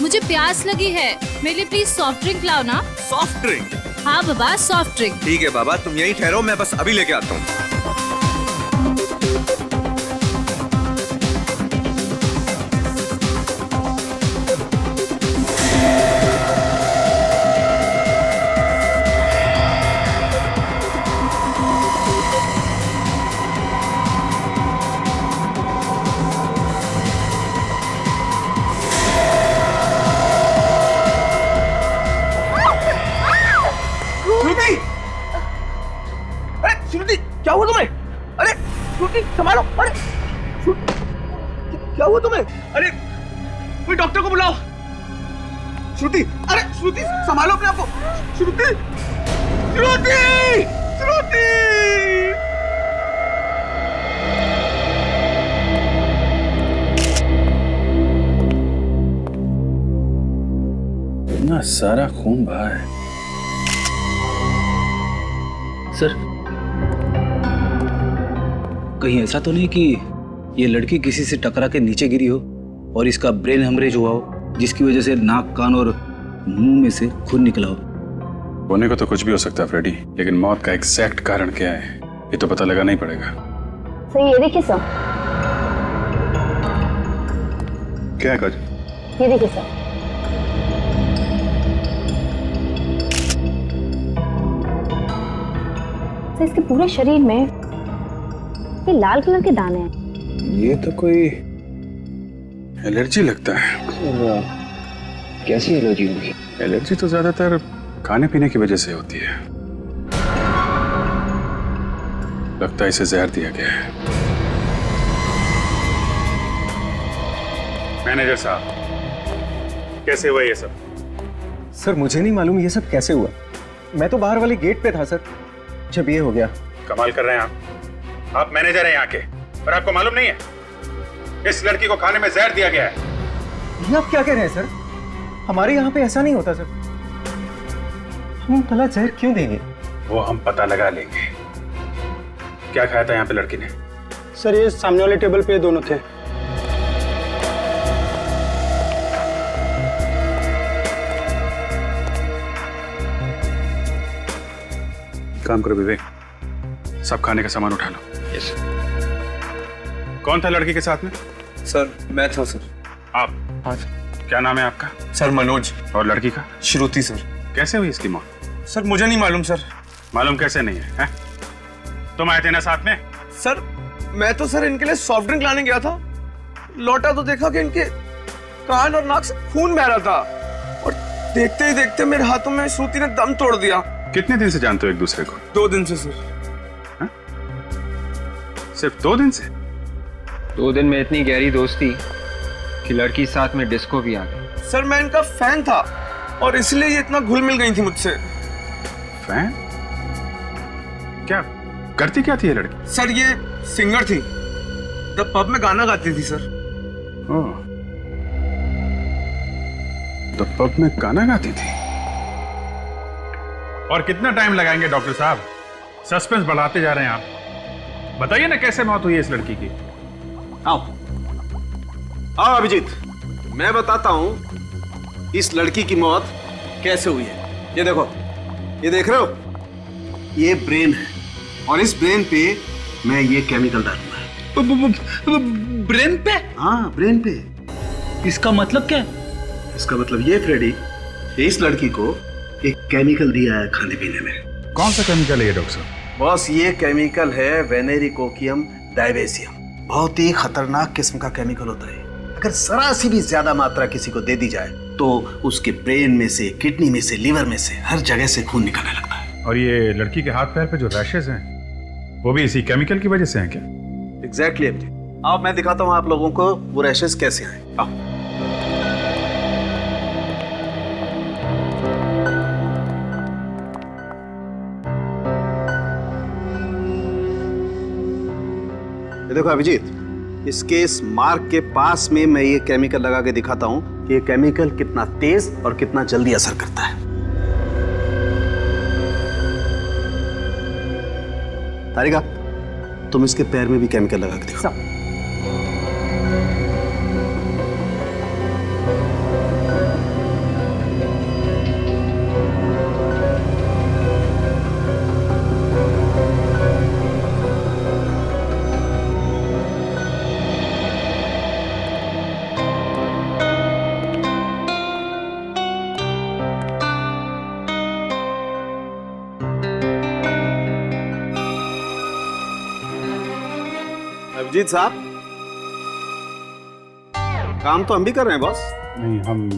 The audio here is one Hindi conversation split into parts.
मुझे प्यास लगी है, मेरे लिए प्लीज सॉफ्ट ड्रिंक लाओ ना। Soft drink? हाँ बाबा, सॉफ्ट ड्रिंक। ठीक है बाबा, तुम यहीं ठहरो, मैं बस अभी लेके आता हूँ। क्या हुआ तुम्हें? अरे श्रुति संभालो। अरे श्रुति, क्या हुआ तुम्हें? अरे कोई डॉक्टर को बुलाओ। श्रुति, अरे श्रुति संभालो अपने आप को। श्रुति, श्रुति, श्रुति। इतना सारा खून बहा है सर। कहीं ऐसा तो नहीं कि ये लड़की किसी से टकरा के नीचे गिरी हो और इसका ब्रेन हेमरेज हुआ हो, जिसकी वजह से नाक, कान और मुंह में से खून निकला हो? होने को तो कुछ भी हो सकता है फ्रेडी, लेकिन मौत का एग्जैक्ट कारण क्या है ये तो पता लगाना ही पड़ेगा। सर ये देखिए सर। क्या है काज? ये देखिए सर। सर इसके पूरे शरीर में ये लाल कलर के दाने हैं। ये तो कोई एलर्जी लगता है। कैसी एलर्जी होगी? एलर्जी तो ज्यादातर खाने पीने की वजह से होती है। लगता है इसे जहर दिया गया है। मैनेजर साहब, कैसे हुआ ये सब? सर मुझे नहीं मालूम ये सब कैसे हुआ। मैं तो बाहर वाले गेट पे था सर, जब ये हो गया। कमाल कर रहे हैं आप मैनेजर हैं यहाँ के और आपको मालूम नहीं है इस लड़की को खाने में जहर दिया गया है। ये आप क्या कह रहे हैं सर? हमारे यहाँ पे ऐसा नहीं होता सर। हम भला जहर क्यों देंगे? वो हम पता लगा लेंगे। क्या खाया था यहाँ पे लड़की ने? सर ये सामने वाले टेबल पे दोनों थे। काम करो विवेक, सब खाने का सामान उठा लो। यस। कौन था लड़की के साथ में? सर मैं था सर। आप? हाँ। क्या नाम है आपका? सर मनोज। और लड़की का? श्रुति सर। कैसे हुई इसकी मौत? सर मुझे नहीं मालूम सर। मालूम कैसे नहीं है, है? तुम आए थे ना साथ में? सर मैं तो सर इनके लिए सॉफ्ट ड्रिंक लाने गया था, लौटा तो देखा कि इनके कान और नाक से खून बह रहा था और देखते ही देखते मेरे हाथों में श्रुति ने दम तोड़ दिया। कितने दिन से जानते हो एक दूसरे को? 2 दिन से सर। हा? सिर्फ 2 दिन से? 2 दिन में इतनी गहरी दोस्ती कि लड़की साथ में डिस्को भी आ गई। सर मैं इनका फैन था और इसलिए ये इतना घुल मिल गई थी मुझसे। फैन? क्या करती क्या थी ये लड़की? सर ये सिंगर थी, द पब में गाना गाती थी सर। ओह, तो पब में गाना गाती थी। और कितना टाइम लगाएंगे डॉक्टर साहब? सस्पेंस बढ़ाते जा रहे हैं आप। बताइए ना कैसे मौत हुई है इस लड़की की? आओ आओ अभिजीत, मैं बताता हूं इस लड़की की मौत कैसे हुई है। ये देखो, ये देख रहे हो, ये ब्रेन है और इस ब्रेन पे मैं ये केमिकल डालूंगा। ब्रेन पे? हाँ ब्रेन पे। इसका मतलब क्या है? इसका मतलब ये फ्रेडी, इस लड़की को एक केमिकल दिया है खाने पीने में। कौन सा केमिकल है ये डॉक्टर साहब? बॉस ये केमिकल है वेनेरिकोकियम डायवेसियम। बहुत ही खतरनाक किस्म का केमिकल होता है। अगर जरा सी भी ज्यादा मात्रा किसी को दे दी जाए तो उसके ब्रेन में से, किडनी में से, लिवर में से, हर जगह से खून निकलने लगता है। और ये लड़की के हाथ पैर पे जो रैशेज हैं वो भी इसी केमिकल की वजह से हैं क्या? एग्जैक्टली अभिजीत। आओ मैं दिखाता हूँ आप लोगों को वो रैशेज कैसे आए। आओ। ये देखो अभिजीत, इसके इस मार्क के पास में मैं ये केमिकल लगा के दिखाता हूं कि ये केमिकल कितना तेज और कितना जल्दी असर करता है। तारिका, तुम इसके पैर में भी केमिकल लगा के दिखाओ। अभिजीत साहब, काम तो हम भी कर रहे हैं बॉस। नहीं, हम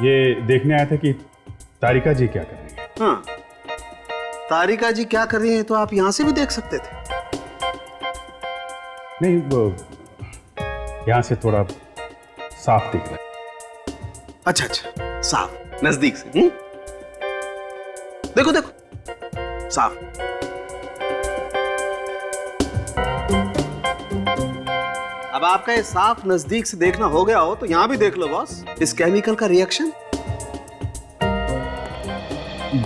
ये देखने आए थे कि तारिका जी क्या कर रही है। हाँ, तारिका जी क्या कर रही हैं तो आप यहां से भी देख सकते थे। नहीं, वो यहाँ से थोड़ा साफ दिख रहा है। अच्छा अच्छा, साफ नजदीक से। देखो देखो, साफ। अब आपका ये साफ नजदीक से देखना हो गया हो तो यहां भी देख लो बॉस, इस केमिकल का रिएक्शन।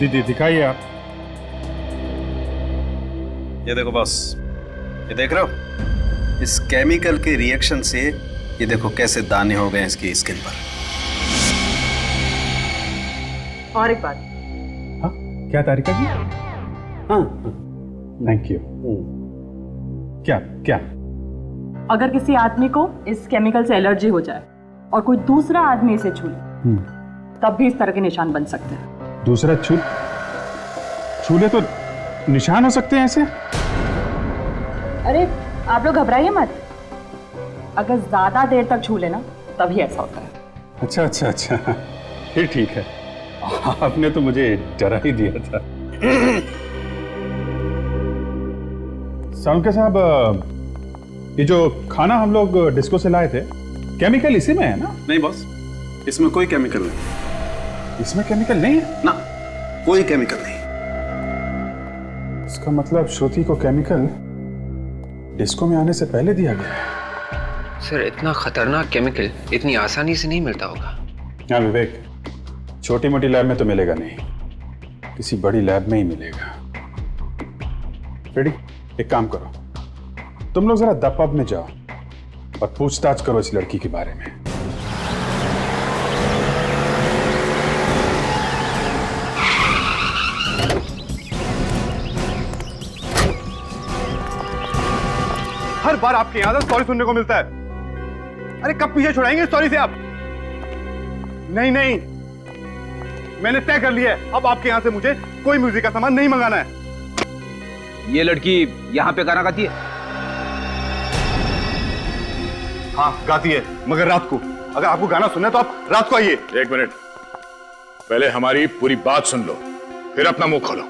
दिखाइए आप। ये देखो बॉस, ये देख रहे हो, इस केमिकल के रिएक्शन से ये देखो कैसे दाने हो गए इसकी स्किन पर। और एक बात, हाँ, क्या तारिका जी? हाँ, थैंक यू। क्या क्या? अगर किसी आदमी को इस केमिकल से एलर्जी हो जाए और कोई दूसरा आदमी इसे छू ले, तब भी इस तरह के निशान बन सकते हैं। दूसरा छूले तो निशान हो सकते हैं ऐसे? अरे आप लोग घबराइए मत, अगर ज्यादा देर तक छू लेना तभी ऐसा होता है। अच्छा अच्छा अच्छा, फिर ठीक है। आपने तो मुझे डरा ही दिया था। सालुंके साहब, ये जो खाना हम लोग डिस्को से लाए थे, केमिकल इसी में है ना? नहीं बॉस, इसमें कोई केमिकल नहीं। इसमें केमिकल नहीं है ना, कोई केमिकल नहीं। इसका मतलब श्रुति को केमिकल डिस्को में आने से पहले दिया गया है। सर, इतना खतरनाक केमिकल इतनी आसानी से नहीं मिलता होगा। हाँ विवेक, छोटी मोटी लैब में तो मिलेगा नहीं, किसी बड़ी लैब में ही मिलेगा। रेडी? एक काम करो, तुम लोग जरा द पब में जाओ और पूछताछ करो इस लड़की के बारे में। हर बार आपके यहां से सॉरी सुनने को मिलता है। अरे कब पीछे छुड़ाएंगे सॉरी से आप? नहीं नहीं, मैंने तय कर लिया है, अब आपके यहां से मुझे कोई म्यूजिक का सामान नहीं मंगाना है। ये लड़की यहाँ पे गाना गाती है? हाँ गाती है, मगर रात को। अगर आपको गाना सुनना है तो आप रात को आइए। एक मिनट, पहले हमारी पूरी बात सुन लो, फिर अपना मुंह खोलो।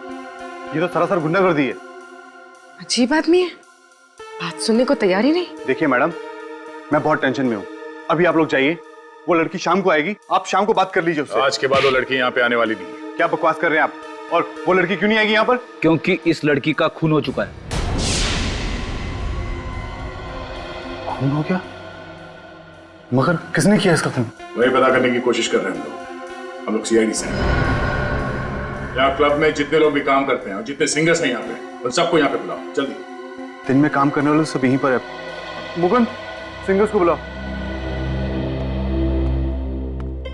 ये तो सरासर गुंडागर्दी है। अजीब आदमी है, बात सुनने को तैयार ही नहीं। देखिए मैडम, मैं बहुत टेंशन में हूँ, अभी आप लोग जाइए, वो लड़की शाम को आएगी, आप शाम को बात कर लीजिए उससे। आज के बाद वो लड़की यहाँ पे आने वाली नहीं है। क्या बकवास कर रहे हैं आप? और वो लड़की क्यों नहीं आएगी यहाँ पर? क्योंकि इस लड़की का खून हो चुका है। खून हो गया? मगर किसने किया इसका खून? वही पता करने की कोशिश कर रहे हैं हम लोग सीआईडी से। यहाँ क्लब में जितने लोग भी काम करते हैं और जितने सिंगर्स हैं यहाँ पे, उन सबको यहाँ पे बुलाओ जल्दी। दिन में काम करने वाले सब यहीं पर है। मुकुंद, सिंगर्स को बुलाओ।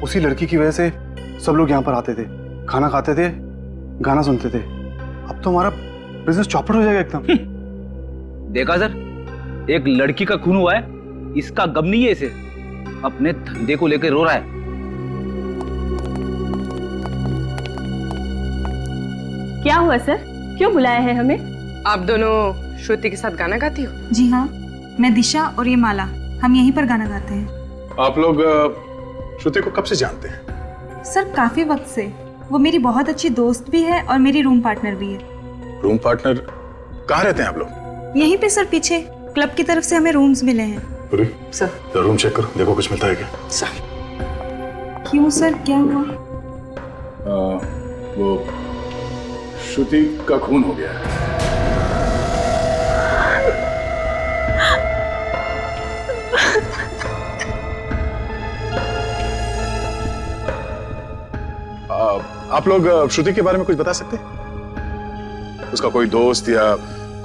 उसी लड़की की वजह से सब लोग यहाँ पर आते थे, खाना खाते थे, गाना सुनते थे। अब तो हमारा बिजनेस चौपट हो जाएगा एकदम। देखा सर, एक लड़की का खून हुआ है, इसका गम नहीं है, इसे अपने धंधे को लेकर रो रहा है। क्या हुआ सर, क्यों बुलाया है हमें? आप दोनों श्रुति के साथ गाना गाती हो? जी हाँ, मैं दिशा और ये माला, हम यहीं पर गाना गाते हैं। आप लोग श्रुति को कब से जानते हैं? सर काफी वक्त से, वो मेरी बहुत अच्छी दोस्त भी है और मेरी रूम पार्टनर भी है। Room partner? कहाँ रहते हैं आप लोग? यहीं पे सर, पीछे क्लब की तरफ से हमें रूम्स मिले हैं। सर, तो रूम चेक करो, देखो कुछ मिलता है क्या। सर। क्यों सर, क्या हुआ? वो श्रुति का खून हो गया है। आप लोग श्रुति के बारे में कुछ बता सकते हैं? उसका कोई दोस्त या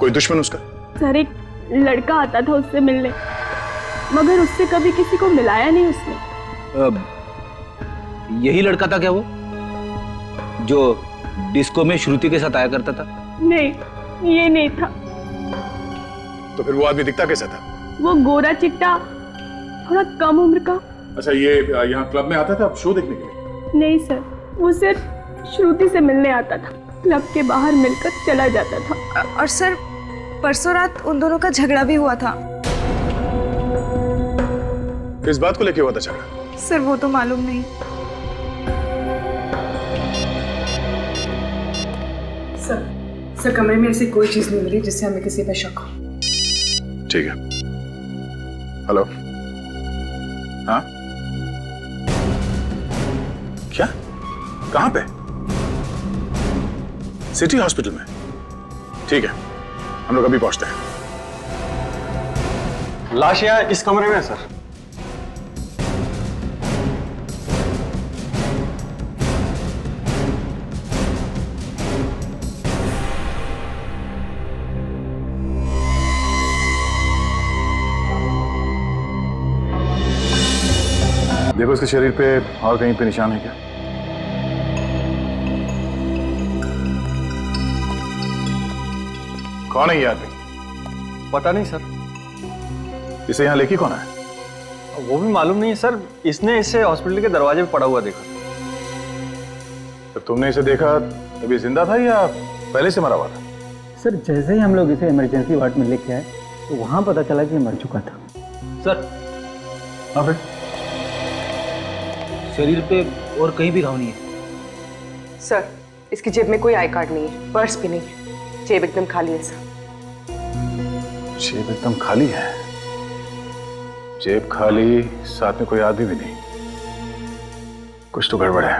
कोई दुश्मन उसका? सर एक लड़का आता था उससे मिलने, मगर उससे कभी किसी को मिलाया नहीं उसने। यही लड़का था क्या वो, जो डिस्को में श्रुति के साथ आया करता था? नहीं, ये नहीं था। तो फिर वो आदमी दिखता कैसा था? वो गोरा चिट्टा, थोड़ा कम उम्र का। अच्छा, ये यहाँ क्लब में आता था शो देखने के लिए? नहीं सर, वो सिर्फ श्रुति से मिलने आता था, क्लब के बाहर मिलकर चला जाता था। और सर परसों रात उन दोनों का झगड़ा भी हुआ था। किस बात को लेके हुआ था झगड़ा? सर वो तो मालूम नहीं। सर कमरे में ऐसी कोई चीज नहीं मिली जिससे हमें किसी पे शक हो। ठीक है। हेलो। हाँ, क्या? कहां पे? सिटी हॉस्पिटल में? ठीक है, हम लोग अभी पहुंचते हैं। लाश यहाँ इस कमरे में है सर। देखो इसके शरीर पे और कहीं पे निशान है क्या? कौन है ये आदमी? पता नहीं सर। इसे यहाँ लेके कौन है? वो भी मालूम नहीं है सर। इसने इसे हॉस्पिटल के दरवाजे पे पड़ा हुआ देखा। तो तुमने इसे देखा तभी जिंदा था या पहले से मरा हुआ था? सर जैसे ही हम लोग इसे इमरजेंसी वार्ड में लेके आए तो वहां पता चला कि मर चुका था। सर हाँ फिर? शरीर पे और कहीं भी घाव नहीं है। सर इसकी जेब में कोई आई कार्ड नहीं है, पर्स भी नहीं है, जेब एकदम खाली है सर। जेब एकदम खाली है? जेब खाली, साथ में कोई आदमी भी नहीं। कुछ तो गड़बड़ है।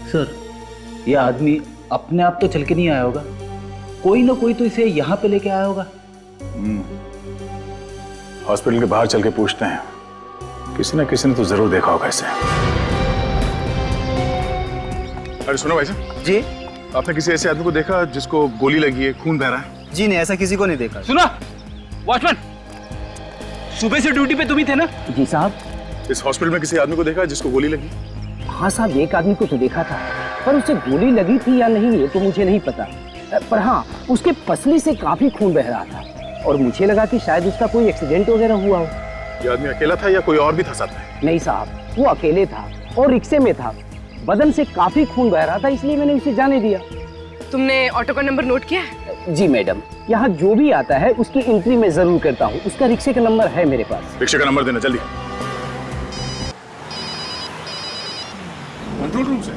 सर यह आदमी अपने आप तो चल के नहीं आया होगा, कोई ना कोई तो इसे यहाँ पे लेके आया होगा। हॉस्पिटल के बाहर चल के पूछते हैं, किसी ना किसी ने तो जरूर देखा होगा इसे। अरे सुनो भाई साहब जी, आपने किसी ऐसे आदमी को देखा जिसको गोली लगी है, खून बह रहा है? जी नहीं, ऐसा किसी को नहीं देखा। सुना वॉचमैन, सुबह से ड्यूटी पे तुम ही थे ना? जी साहब। इस हॉस्पिटल में किसी आदमी को देखा जिसको गोली लगी? हाँ साहब, एक आदमी को तो देखा था, पर उसे गोली लगी थी या नहीं ये तो मुझे नहीं पता। पर हाँ, उसके पसली से काफी खून बह रहा था और मुझे लगा कि शायद उसका कोई एक्सीडेंट वगैरह हुआ हो। ये आदमी अकेला था या कोई और भी था साथ में? नहीं साहब, वो अकेले था और रिक्शे में था। बदन से काफी खून बह रहा था, इसलिए मैंने उसे जाने दिया। तुमने ऑटो का नंबर नोट किया है? जी मैडम, यहाँ जो भी आता है उसकी एंट्री मैं जरूर करता हूँ। उसका रिक्शे का नंबर है मेरे पास। रिक्शे का नंबर देना जल्दी। कंट्रोल रूम से।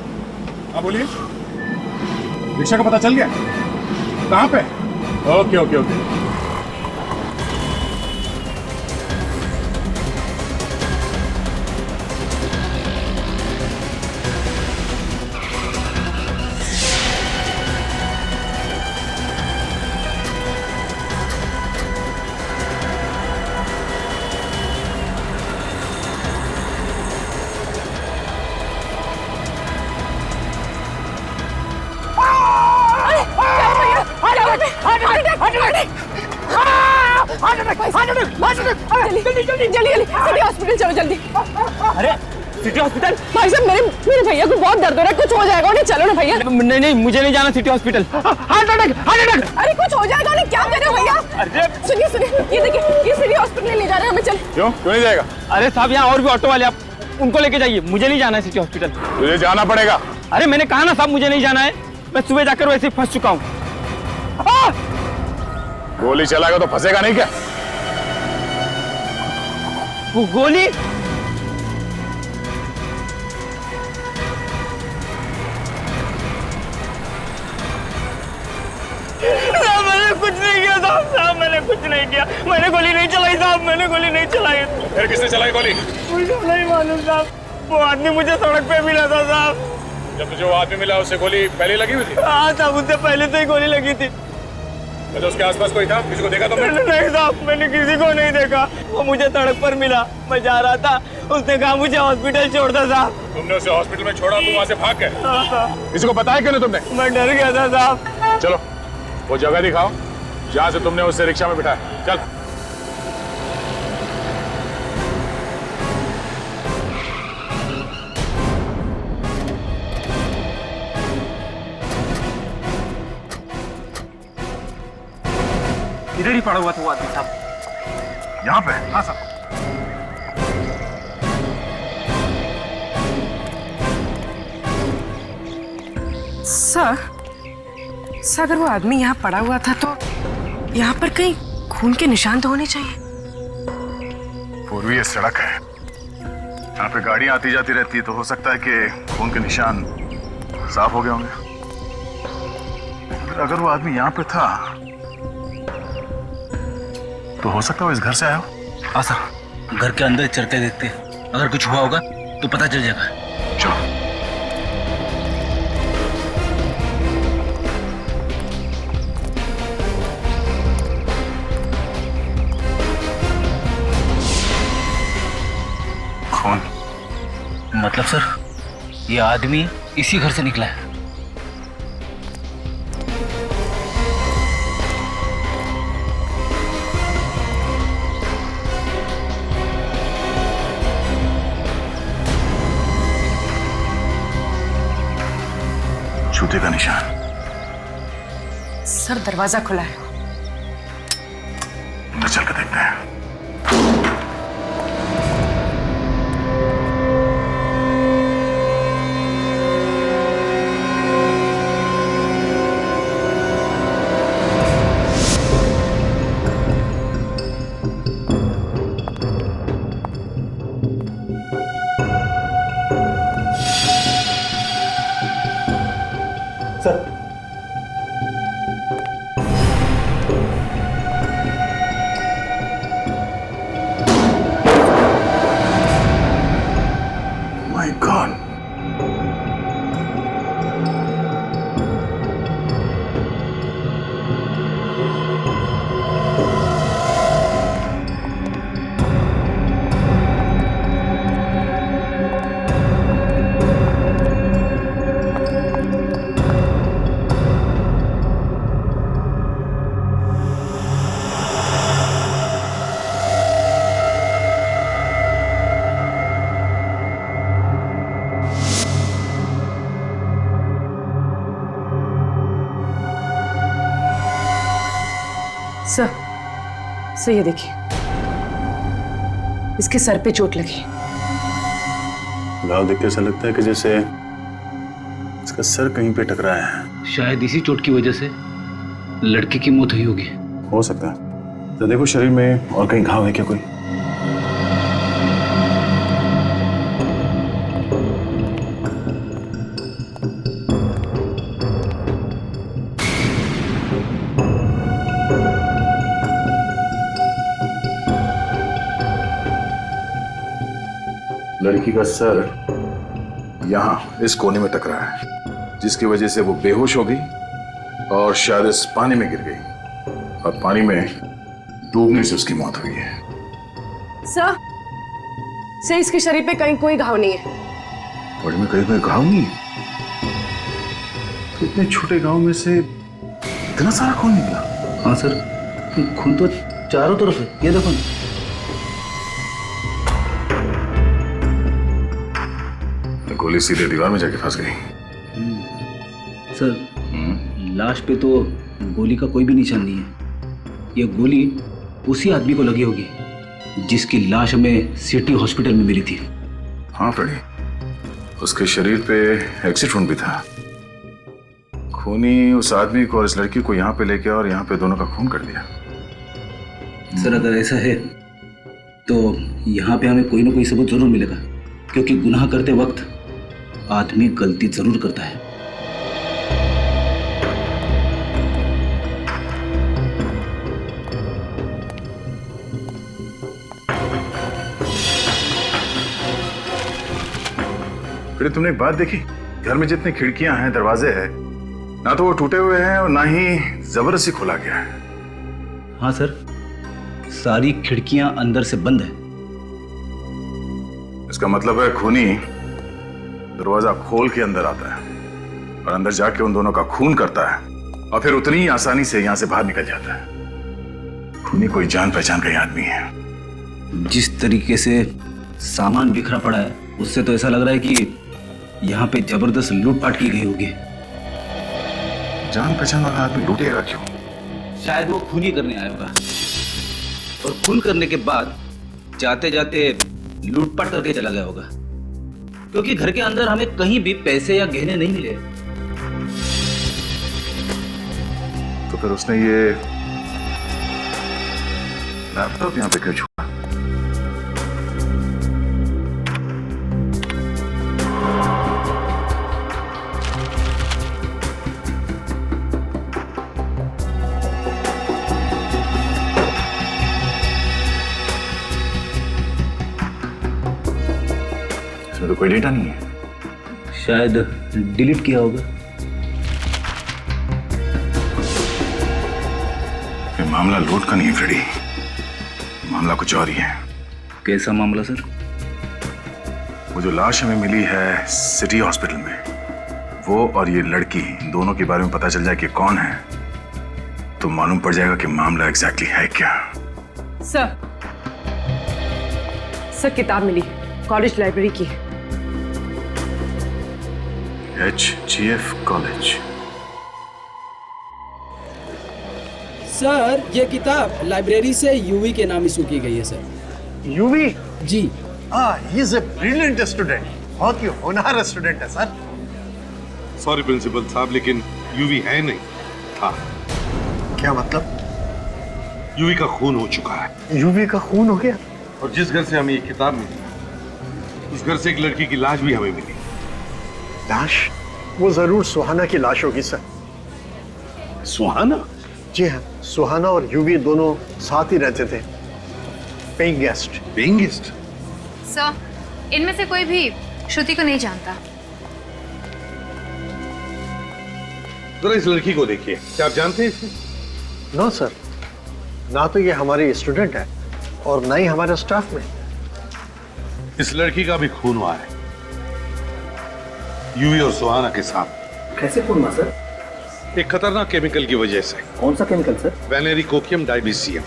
हाँ बोलिए। रिक्शा का पता चल गया? कहाँ पे? Okay okay okay. City hospital चलो जल्दी। अरे सिटी हॉस्पिटल? भाई साहब मेरे भैया को बहुत दर्द हो रहा है, कुछ हो जाएगा उन्हें। चलो ना भैया। नहीं नहीं, मुझे नहीं जाना city hospital. Heart attack, heart attack. अरे कुछ हो जाएगा उन्हें, क्या कर रहे हो भैया? अरे सुनिए सुनिए, ये देखिए, ये सिटी हॉस्पिटल ले जा रहे हैं हमें। चल। क्यों नहीं जाएगा? अरे साहब, यहाँ और भी ऑटो वाले, आप उनको लेके जाइए, मुझे नहीं जाना है सिटी हॉस्पिटल। तुझे जाना पड़ेगा। अरे मैंने कहा ना साहब, मुझे नहीं जाना है। मैं सुबह जाकर वैसे फंस चुका हूँ। गोली चलाएगा तो फंसेगा नहीं क्या? वो गोली? मैंने कुछ नहीं किया साहब, मैंने कुछ नहीं किया। मैंने गोली नहीं चलाई साहब, मैंने गोली नहीं चलाई। फिर किसने चलाई गोली? मुझे नहीं मालूम साहब, वो आदमी मुझे सड़क पे मिला था साहब। जब तुझे वो आदमी मिला उससे गोली पहले लगी हुई थी? हाँ साहब, उससे पहले से ही गोली लगी थी। तो उसके आसपास कोई था? किसी को देखा तुमने? नहीं साहब, मैंने किसी को नहीं देखा। वो मुझे सड़क पर मिला, मैं जा रहा था, उसने कहा मुझे हॉस्पिटल छोड़ दो साहब। तुमने उसे हॉस्पिटल में छोड़ा, तुम वहां से भाग गए? किसी को बताया क्यों नहीं तुमने? मैं डर गया था साहब। चलो वो जगह दिखाओ जहाँ से तुमने उसे रिक्शा में बिठाया। चल। इधर ही पड़ा हुआ था वो आदमी साहब। यहाँ पे? हाँ साहब। सर अगर वो आदमी यहाँ पड़ा हुआ था तो यहाँ पर कहीं खून के निशान तो होने चाहिए। पूर्वी ये सड़क है, यहाँ पे गाड़ियां आती जाती रहती है, तो हो सकता है कि खून के निशान साफ हो गए होंगे। अगर वो आदमी यहाँ पे था तो हो सकता है वो इस घर से आया हो। हाँ सर, घर के अंदर चलते देखते, अगर कुछ हुआ होगा तो पता चल जाएगा। चलो। खून मतलब सर, ये आदमी इसी घर से निकला है। जूते का निशान। सर दरवाजा खुला है, अंदर चल कर देखते हैं। My God. सर ये देखिए, इसके सर पे चोट लगी। घाव देख के ऐसा लगता है कि जैसे इसका सर कहीं पे टकराया है। शायद इसी चोट की वजह से लड़की की मौत हुई होगी। हो सकता है। तो देखो शरीर में और कहीं घाव है क्या कोई? लड़की का सर यहां इस कोने में टकरा है, जिसकी वजह से वो बेहोश हो गई और शायद इस पानी में गिर गई और पानी में डूबने से उसकी मौत हुई है। सर इसके शरीर पे कहीं कोई घाव नहीं है। बॉडी में कहीं कोई घाव नहीं है? तो इतने छोटे घाव में से इतना सारा खून निकला? हाँ सर, खून तो चारों तरफ है, ये देखो। गोली सीधे दीवार में जाके फंस गई। सर, लाश पे तो गोली का कोई भी निशान नहीं है। ये गोली उसी आदमी को लगी होगी जिसकी लाश हमें सिटी हॉस्पिटल में मिली थी। हाँ फ्रेडी, उसके शरीर पे एक्सिट वुंड भी था। खूनी उस आदमी को और इस लड़की को यहाँ पे लेके और यहाँ पे दोनों का खून कर दिया। सर अगर ऐसा है तो यहाँ पे हमें कोई ना कोई सबूत जरूर मिलेगा, क्योंकि गुनाह करते वक्त आदमी गलती जरूर करता है। फिर तुमने एक बात देखी, घर में जितनी खिड़कियां हैं, दरवाजे हैं, ना तो वो टूटे हुए हैं और ना ही जबरदस्ती खोला गया है। हाँ सर, सारी खिड़कियां अंदर से बंद है। इसका मतलब है खूनी दरवाजा खोल के अंदर आता है और अंदर जाके उन दोनों का खून करता है और फिर उतनी ही आसानी से यहां से बाहर निकल जाता है। खूनी कोई जान पहचान का ही आदमी है। जिस तरीके से सामान बिखरा पड़ा है, उससे तो ऐसा लग रहा है कि यहाँ पे जबरदस्त लूटपाट की गई होगी। जान पहचान वाला आदमी लूटेगा क्यों? शायद वो खून ही करने आया होगा और खून करने के बाद जाते जाते लूटपाट करके चला गया होगा, क्योंकि घर के अंदर हमें कहीं भी पैसे या गहने नहीं मिले। तो फिर उसने ये लैपटॉप यहाँ पे क्यों छुपा? इसमें तो कोई डेटा नहीं है। शायद डिलीट किया होगा। ये मामला लूट का नहीं है फ्रेडी, मामला कुछ और ही है। कैसा मामला सर? वो जो लाश हमें मिली है सिटी हॉस्पिटल में, वो और ये लड़की दोनों के बारे में पता चल जाए कि कौन है, तो मालूम पड़ जाएगा कि मामला एग्जैक्टली है क्या। सर किताब मिली, कॉलेज लाइब्रेरी की। HGF college. सर ये किताब लाइब्रेरी से यूवी के नाम इशू की गई है सर। यूवी? जी। He is a brilliant student, बहुत ही होनहार स्टूडेंट है सर। सॉरी प्रिंसिपल साहब, लेकिन यूवी है नहीं, था। क्या मतलब? यूवी का खून हो चुका है। यूवी का खून हो गया? और जिस घर से हमें ये किताब मिली, उस घर से एक लड़की की लाश भी हमें मिली। लाश? वो जरूर सुहाना की लाश होगी सर। सुहाना? जी हाँ, सुहाना और यूवी दोनों साथ ही रहते थे, paying guest. Paying guest? Sir, इनमें से कोई भी श्रुति को नहीं जानता। जरा इस लड़की को देखिए, क्या आप जानते हैं इसे? नो सर, ना तो ये हमारी स्टूडेंट है और ना ही हमारे स्टाफ में। इस लड़की का भी खून हुआ है, यूवी और सुहाना के साथ। कैसे खून हुआ सर? एक खतरनाक केमिकल की वजह से। कौन सा केमिकल सर? वेनेरिकोकियम डाइबेसियम।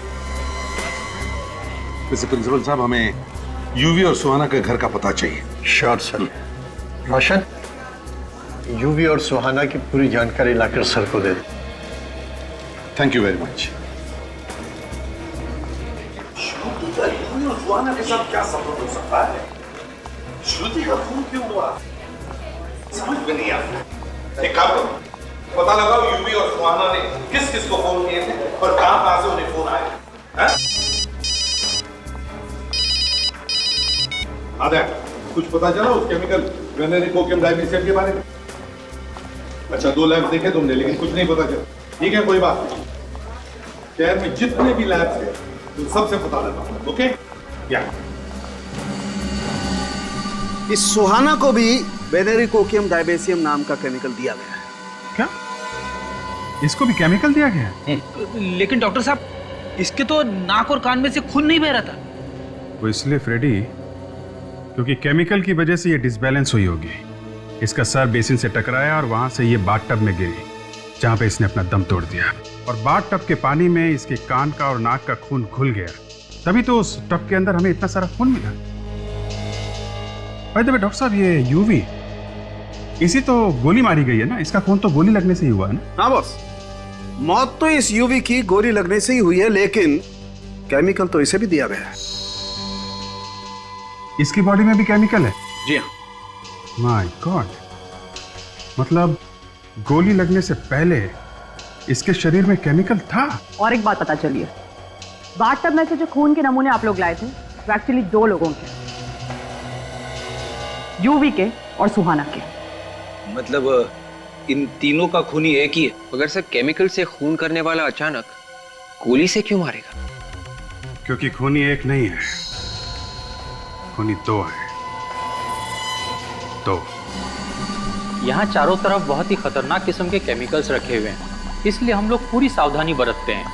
वैसे प्रिंसिपल साहब, हमें यूवी और सुहाना के घर का पता चाहिए। Sure sir. रोशन, यूवी और सुहाना की पूरी जानकारी लाकर सर को दे दो। Thank you very much. Shruti का यूवी और सुहाना के साथ क्या संबंध हो सकता है? श्रुति का खून क्यों हुआ? समझ में नहीं आता। एक काम करो, पता लगाओ यूवी और सुहाना ने किस किस को फोन किए थे और कहां से उन्हें फोन आए। आधा कुछ पता चला उस केमिकल वेनेरिकोकियम डाइबेसियम के बारे में? अच्छा, 2 लैब देखे तुमने, लेकिन कुछ नहीं पता चला। ठीक है, कोई बात नहीं। शहर में जितने भी लैब्स हैं तुम सबसे पता लगाओ, ओके? या इस सुहाना को भी वेनेरिकोकियम डाइबेसियम नाम का केमिकल दिया गया है। क्या? इसको भी केमिकल दिया गया है? लेकिन डॉक्टर साहब, इसके तो नाक और कान में से खून नहीं बह रहा था। वो इसलिए फ्रेडी, क्योंकि केमिकल की वजह से ये डिसबैलेंस हुई होगी। इसका सर बेसिन से टकराया और वहां से ये बाथटब में गिरी, जहां पे इसने अपना दम तोड़ दिया। और बाथटब के पानी में इसके कान का और नाक का खून घुल गया, तभी तो उस टब के अंदर हमें इतना सारा खून मिला। भाई डॉक्टर साहब, ये यूवी, इसी तो गोली मारी गई है ना? इसका खून तो गोली लगने से ही हुआ है ना? हाँ बॉस, मौत तो इस यूवी की गोली लगने से ही हुई है, लेकिन केमिकल तो इसे भी दिया गया है। इसकी बॉडी में भी केमिकल है? जी हाँ। माय गॉड, मतलब गोली लगने से पहले इसके शरीर में केमिकल था। और एक बात पता चली है, बाथटब में से जो खून के नमूने आप लोग लाए थे वो एक्चुअली 2 लोगों के, यूवी के और सुहाना के। मतलब इन तीनों का खूनी एक ही है? मगर सर, केमिकल से खून करने वाला अचानक गोली से क्यों मारेगा? क्योंकि खूनी एक नहीं है, खूनी 2 है। 2। यहाँ चारों तरफ बहुत ही खतरनाक किस्म के केमिकल्स रखे हुए हैं, इसलिए हम लोग पूरी सावधानी बरतते हैं।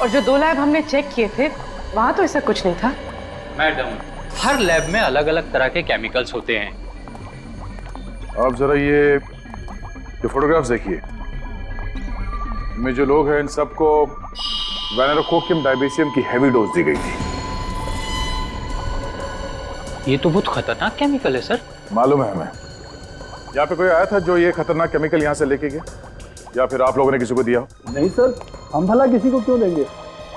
और जो 2 लैब हमने चेक किए थे, वहां तो ऐसा कुछ नहीं था। मैडम, हर लैब में अलग अलग तरह के केमिकल्स होते हैं। आप जरा ये फोटोग्राफ्स देखिए। इनमें जो लोग हैं, इन सबको वेनेरिकोकियम डाइबेसियम की हैवी डोज दी गई थी। ये तो बहुत खतरनाक केमिकल है सर। मालूम है हमें। यहाँ पे कोई आया था जो ये खतरनाक केमिकल यहाँ से लेके गया, या फिर आप लोगों ने किसी को दिया? नहीं सर, हम भला किसी को क्यों देंगे,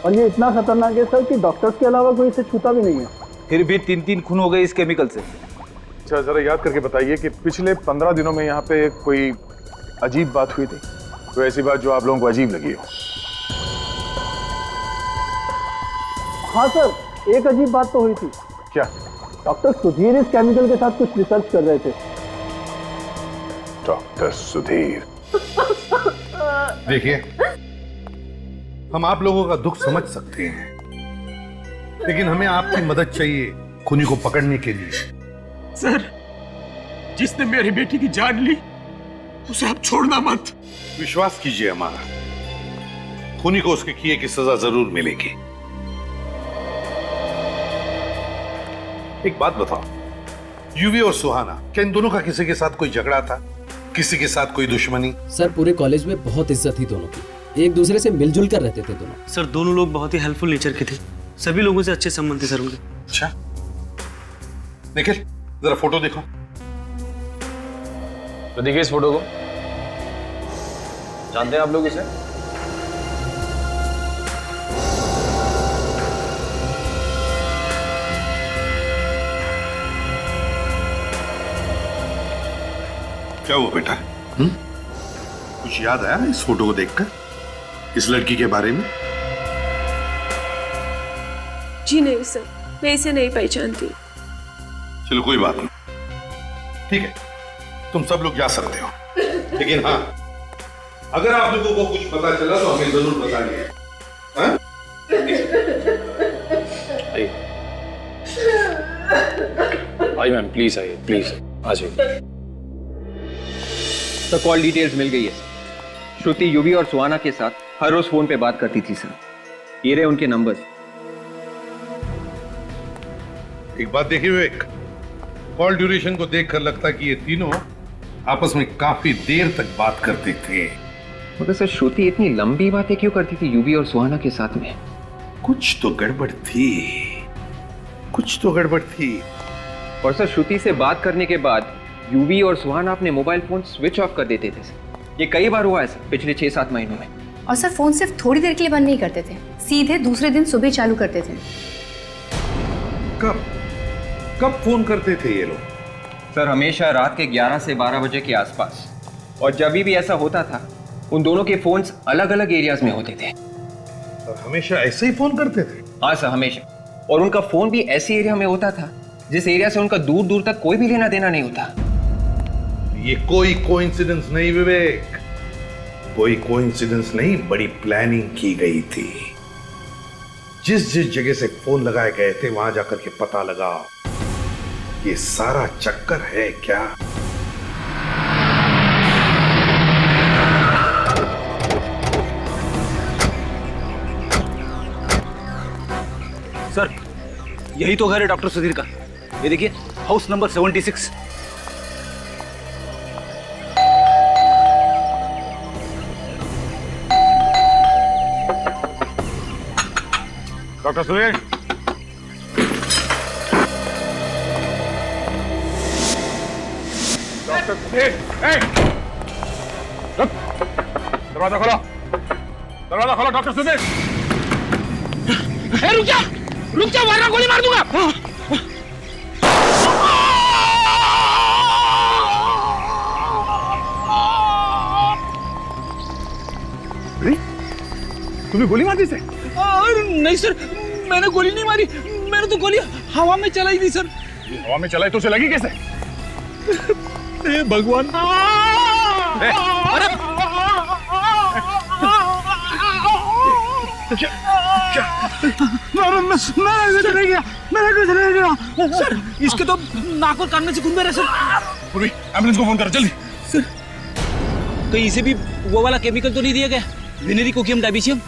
और ये इतना खतरनाक है सर कि डॉक्टर्स के अलावा कोई इसे छूता भी नहीं है। फिर भी 3 खून हो गए इस केमिकल से। अच्छा, जरा याद करके बताइए कि पिछले 15 दिनों में यहाँ पे कोई अजीब बात हुई थी? कोई ऐसी बात जो आप लोगों को अजीब लगी हो? हाँ सर, एक अजीब बात तो हुई थी। क्या? डॉक्टर सुधीर इस केमिकल के साथ कुछ रिसर्च कर रहे थे। डॉक्टर सुधीर? देखिए, हम आप लोगों का दुख समझ सकते हैं, लेकिन हमें आपकी मदद चाहिए खूनी को पकड़ने के लिए। सर, जिसने मेरी बेटी की जान ली उसे आप छोड़ना मत। विश्वास कीजिए हमारा, खूनी को उसके किए की सजा जरूर मिलेगी। एक बात बताओ, यूवी और सुहाना, क्या इन दोनों का किसी के साथ कोई झगड़ा था? किसी के साथ कोई दुश्मनी? सर पूरे कॉलेज में बहुत इज्जत थी दोनों की, एक दूसरे से मिलजुल कर रहते थे दोनों। सर दोनों लोग बहुत ही हेल्पफुल नेचर के थे, सभी लोगों से अच्छे संबंध थे सर उनके। अच्छा, निखिल जरा फोटो देखो। तो देखिए इस फोटो को, जानते हैं आप लोग इसे? क्या हुआ बेटा? कुछ याद आया इस फोटो को देखकर, इस लड़की के बारे में? जी नहीं सर, मैं इसे नहीं पहचानती। चलो कोई बात नहीं, ठीक है, तुम सब लोग जा सकते हो, लेकिन हाँ, अगर आप लोगों को कुछ पता चला तो हमें जरूर बताइए। हाँ? आइए मैम, प्लीज आइए, प्लीज आ जाइए। तो कॉल डिटेल्स मिल गई है। श्रुति युवी और सुहाना के साथ हर रोज फोन पे बात करती थी सर। ये रहे उनके नंबर। एक बात देखिए विवेक, कॉल ड्यूरेशन को देखकर लगता कि ये तीनों आपस में काफी देर तक बात करते थे। मगर सर श्रुति इतनी लंबी बातें क्यों करती थी युवी और सुहाना के साथ में? कुछ तो गड़बड़ थी, कुछ तो गड़बड़ थी। और सर श्रुति से बात करने के बाद युवी और सुहाना अपने मोबाइल फोन स्विच ऑफ कर देते थे सर। ये कई बार हुआ है सर पिछले 6-7 महीनों में। और सर फोन सिर्फ थोड़ी देर के लिए बंद नहीं करते थे, सीधे दूसरे दिन सुबह चालू करते थे। कब कब फोन करते थे ये लोग? सर हमेशा रात के 11 से 12 बजे के आसपास। और जब भी ऐसा होता था उन दोनों के फोन्स अलग अलग एरियाज में होते थे। और हमेशा ऐसे ही फोन करते थे? हाँ सर हमेशा। और उनका फोन भी ऐसे एरिया में होता था जिस एरिया से उनका दूर दूर तक कोई भी लेना देना नहीं होता। ये कोई कोइंसिडेंस नहीं विवेक, कोई कोइंसिडेंस नहीं, बड़ी प्लानिंग की गई थी। जिस जिस जगह से फोन लगाए गए थे वहां जाकर के पता लगाओ, ये सारा चक्कर है क्या? सर यही तो घर है डॉक्टर सुधीर का। ये देखिए house number 76। Doctor Sudhir, doctor Sudhir, दरवाजा खोलो, दरवाजा खोलो डॉक्टर सुधीर। रुक जा, रुक जा, वरना गोली मार दूंगा। तुमने गोली मार दी से? नहीं सर, मैंने गोली नहीं मारी, मैंने तो गोली हवा में चलाई थी सर। हवा में चलाई तो उसे लगी कैसे? भगवान। चले गया, मेरा कुछ नहीं गया। सर इसके तो नाक और कान में से खून बह रहा है सर। पूरी एम्बुलेंस को फोन करो जल्दी। सर कहीं इसे भी वो वाला केमिकल तो नहीं दिया गया, विनेरी कोकियम डायबिसियम?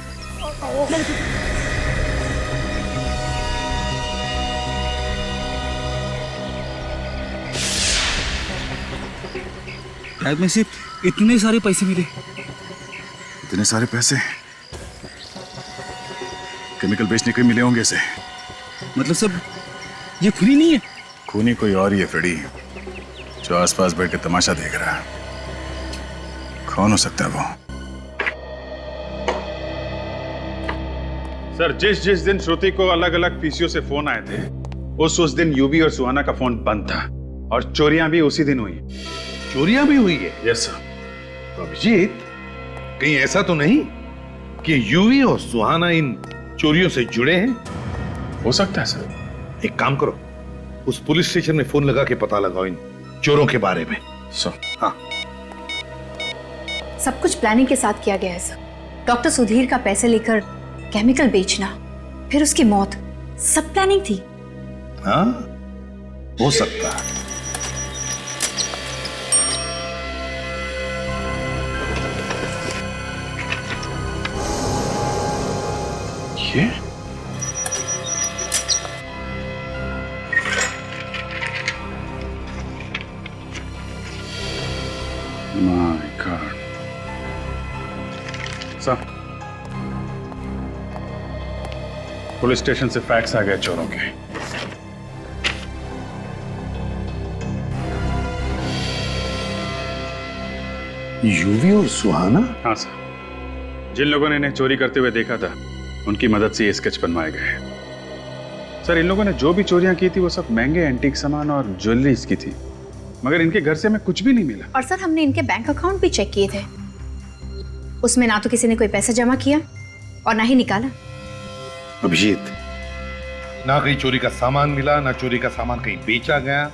शायद में सिर्फ इतने सारे पैसे मिले। इतने सारे पैसे केमिकल बेचने के मिले होंगे इसे। मतलब सब ये फ्री नहीं है? खूनी कोई और ही है फ्रेडी, जो आसपास बैठ के तमाशा देख रहा है। कौन हो सकता है वो? सर जिस जिस दिन श्रुति को अलग अलग पीसीओ से फोन आए थे उस दिन यूवी और सुहाना का फोन बंद था और चोरियां भी उसी दिन हुई। चोरियां भी हुई है? Yes sir. तो अभिजीत, कहीं ऐसा तो नहीं कि यूवी और सुहाना इन चोरियों से जुड़े हैं? हो सकता है सर। एक काम करो, उस पुलिस स्टेशन में फोन लगा के पता लगाओ इन चोरों के बारे में। हाँ, सब कुछ प्लानिंग के साथ किया गया है सर। डॉक्टर सुधीर का पैसे लेकर केमिकल बेचना, फिर उसकी मौत, सब प्लानिंग थी। हाँ, हो सकता है। ये my God sir, police station से फैक्स आ गए चोरों के। यूवी और सुहाना? हाँ सर, जिन लोगों ने इन्हें चोरी करते हुए देखा था उनकी मदद से ये स्केच बनवाए गए। सर, इन लोगों ने जो भी चोरियां की थी वो सब महंगे एंटीक सामान और ज्वेलरीज की थी, मगर इनके घर से हमें कुछ भी नहीं मिला। और सर, हमने इनके बैंक अकाउंट भी चेक किए थे, उसमें ना तो किसी ने कोई पैसा जमा किया और ना ही निकाला। अभिजीत, ना कहीं चोरी का सामान मिला, ना चोरी का सामान कहीं बेचा गया,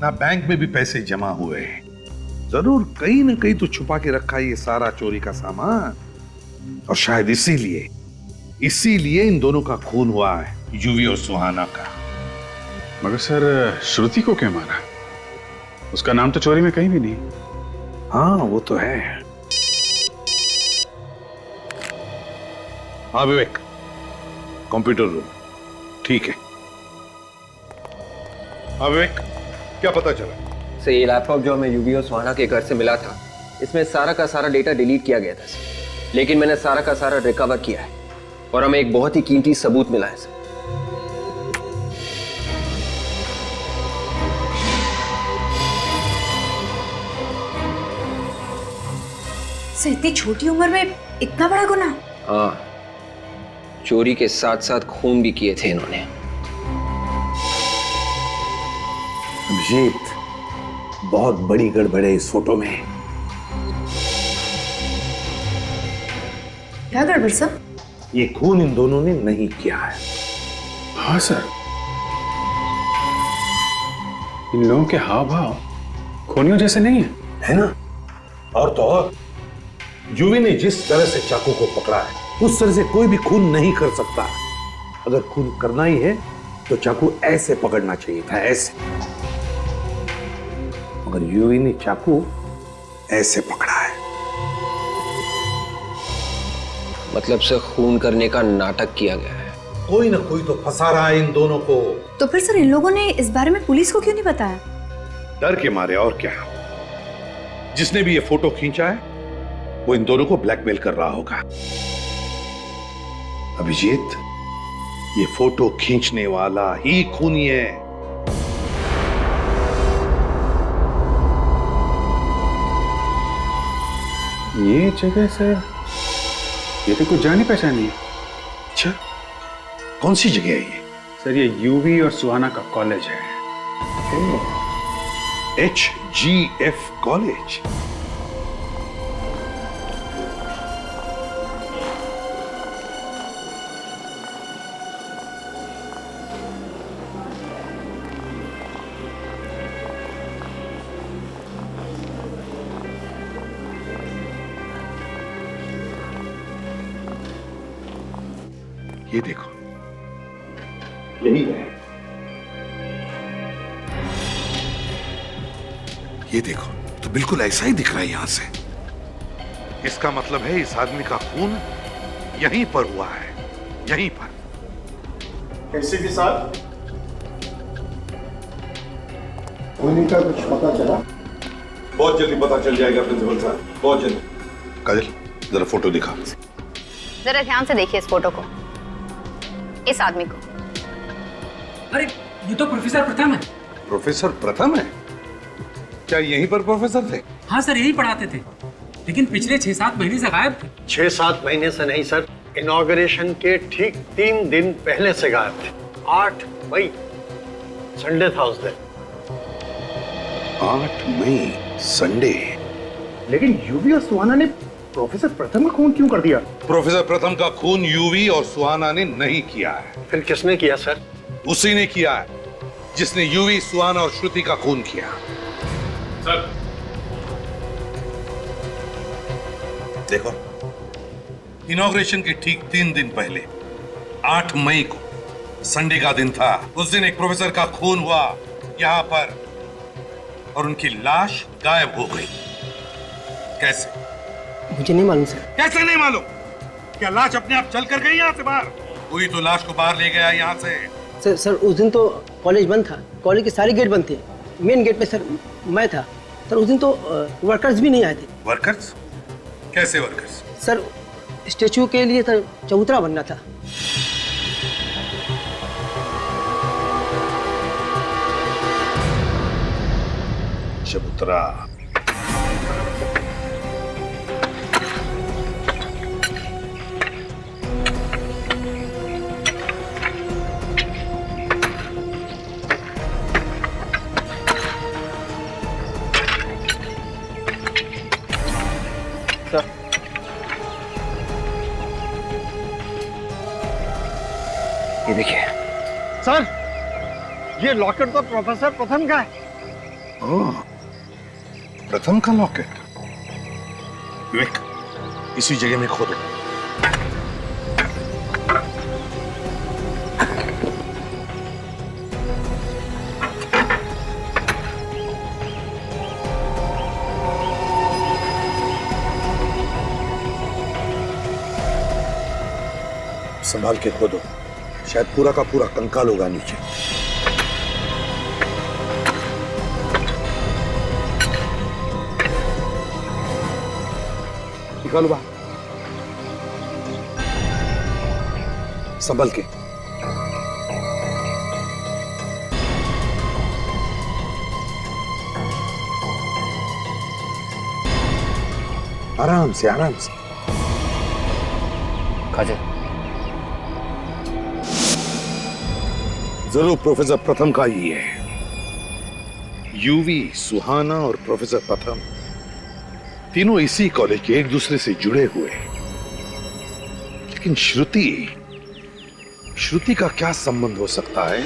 ना बैंक में भी पैसे जमा हुए। जरूर कहीं ना कहीं तो छुपा के रखा ये सारा चोरी का सामान, और शायद इसीलिए इन दोनों का खून हुआ है, यूवी और सुहाना का। मगर सर, श्रुति को क्यों मारा? उसका नाम तो चोरी में कहीं भी नहीं। हाँ, वो तो है। हाँ विवेक, कंप्यूटर रूम। ठीक है। हाँ विवेक, क्या पता चला? सर, ये लैपटॉप जो हमें यूवी और सुहाना के घर से मिला था, इसमें सारा का सारा डेटा डिलीट किया गया था सर, लेकिन मैंने सारा का सारा रिकवर किया है और हमें एक बहुत ही कीमती सबूत मिला है सर। सर, इतनी छोटी उम्र में इतना बड़ा गुनाह? हाँ, चोरी के साथ साथ खून भी किए थे इन्होंने। अभिजीत, बहुत बड़ी गड़बड़ है इस फोटो में। क्या गड़बड़ सर? ये खून इन दोनों ने नहीं किया है। हाँ सर, इन लोगों के हाव भाव खूनियों जैसे नहीं है ना? और तो और, यूवी ने जिस तरह से चाकू को पकड़ा है उस तरह से कोई भी खून नहीं कर सकता। अगर खून करना ही है तो चाकू ऐसे पकड़ना चाहिए था, ऐसे। मगर यूवी ने चाकू ऐसे पकड़ा है। मतलब से खून करने का नाटक किया गया है। कोई ना कोई तो फंसा रहा है इन दोनों को। तो फिर सर, इन लोगों ने इस बारे में पुलिस को क्यों नहीं बताया? डर के मारे, और क्या। जिसने भी ये फोटो खींचा है वो इन दोनों को ब्लैकमेल कर रहा होगा। अभिजीत, ये फोटो खींचने वाला ही खूनी है। ये जगह सर, ये तो कुछ जानी पहचानी है। अच्छा, कौन सी जगह है ये? सर, ये यूवी और सुहाना का कॉलेज है। HGF college. ये देखो, यही है। ये देखो, तो बिल्कुल ऐसा ही दिख रहा है यहां से। इसका मतलब है इस आदमी का खून यहीं पर हुआ है, यहीं पर। एसीपी साहब, खूनी का कुछ पता चला? बहुत जल्दी पता चल जाएगा प्रिंसिपल साहब, बहुत जल्दी। काजल, जरा फोटो दिखा। जरा ध्यान से देखिए इस फोटो को, इस आदमी को। अरे, ये तो प्रोफेसर प्रथम है। प्रोफेसर प्रथम है? क्या यहीं पर प्रोफेसर थे? हाँ सर, यही पढ़ाते थे, लेकिन पिछले 6-7 महीने से गायब थे। 6-7 महीने से नहीं सर, इनॉग्रेशन के ठीक 3 दिन पहले से गायब थे। 8 मई, संडे था उस दिन। 8 मई, संडे। लेकिन यूवी और सुहाना ने प्रोफेसर प्रथम का खून क्यों कर दिया? प्रोफेसर प्रथम का खून यूवी और सुहाना ने नहीं किया है। फिर किसने किया सर? उसी ने किया है जिसने यूवी, सुहाना और श्रुति का खून किया। सर देखो, इनॉग्रेशन के ठीक 3 दिन पहले 8 मई को संडे का दिन था। उस दिन एक प्रोफेसर का खून हुआ यहां पर और उनकी लाश गायब हो गई। कैसे? मुझे नहीं मालूम सर। कैसे नहीं मालूम? क्या लाश अपने आप चल कर गई यहाँ से बाहर? कोई तो लाश को बाहर ले गया यहाँ से। सर उस दिन तो कॉलेज बंद था, कॉलेज के सारे गेट बंद थे। मेन गेट पे सर मैं था सर। उस दिन तो वर्कर्स भी नहीं आए थे। वर्कर्स? कैसे वर्कर्स? सर स्टेचू के लिए सर चबूतरा बनना था। चबूतरा? ये देखिए सर, ये लॉकेट तो प्रोफेसर प्रथम का है। ओह, प्रथम का लॉकेट। विवेक, इसी जगह में खोदो। संभाल के खोदो, शायद पूरा का पूरा कंकाल होगा नीचे। निकालो बाहर, संभल के। आराम से, आराम से। काजल, जरूर प्रोफेसर प्रथम का ही है। यूवी, सुहाना और प्रोफेसर प्रथम तीनों इसी कॉलेज के एक दूसरे से जुड़े हुए। लेकिन श्रुति का क्या संबंध हो सकता है?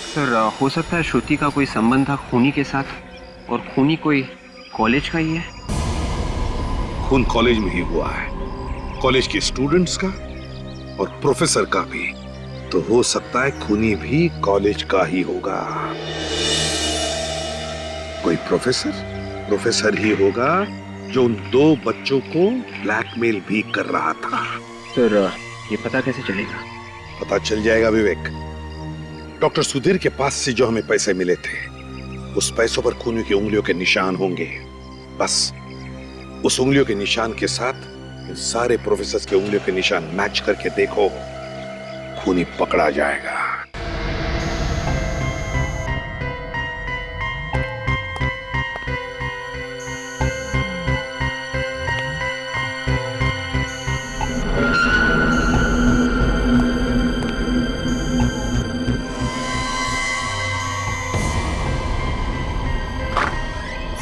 सर हो सकता है श्रुति का कोई संबंध था खूनी के साथ और खूनी कोई कॉलेज का ही है। खून कॉलेज में ही हुआ है, कॉलेज के स्टूडेंट्स का और प्रोफेसर का भी। तो हो सकता है खूनी भी कॉलेज का ही होगा। कोई प्रोफेसर ही होगा जो उन 2 बच्चों को ब्लैकमेल भी कर रहा था। सर ये पता कैसे चलेगा? पता चल जाएगा विवेक। डॉक्टर सुधीर के पास से जो हमें पैसे मिले थे, उस पैसों पर खूनी की उंगलियों के निशान होंगे। बस उस उंगलियों के निशान के साथ इन सारे प्रोफेसर्स के उंगलियों के निशान मैच करके देखो, खूनी पकड़ा जाएगा।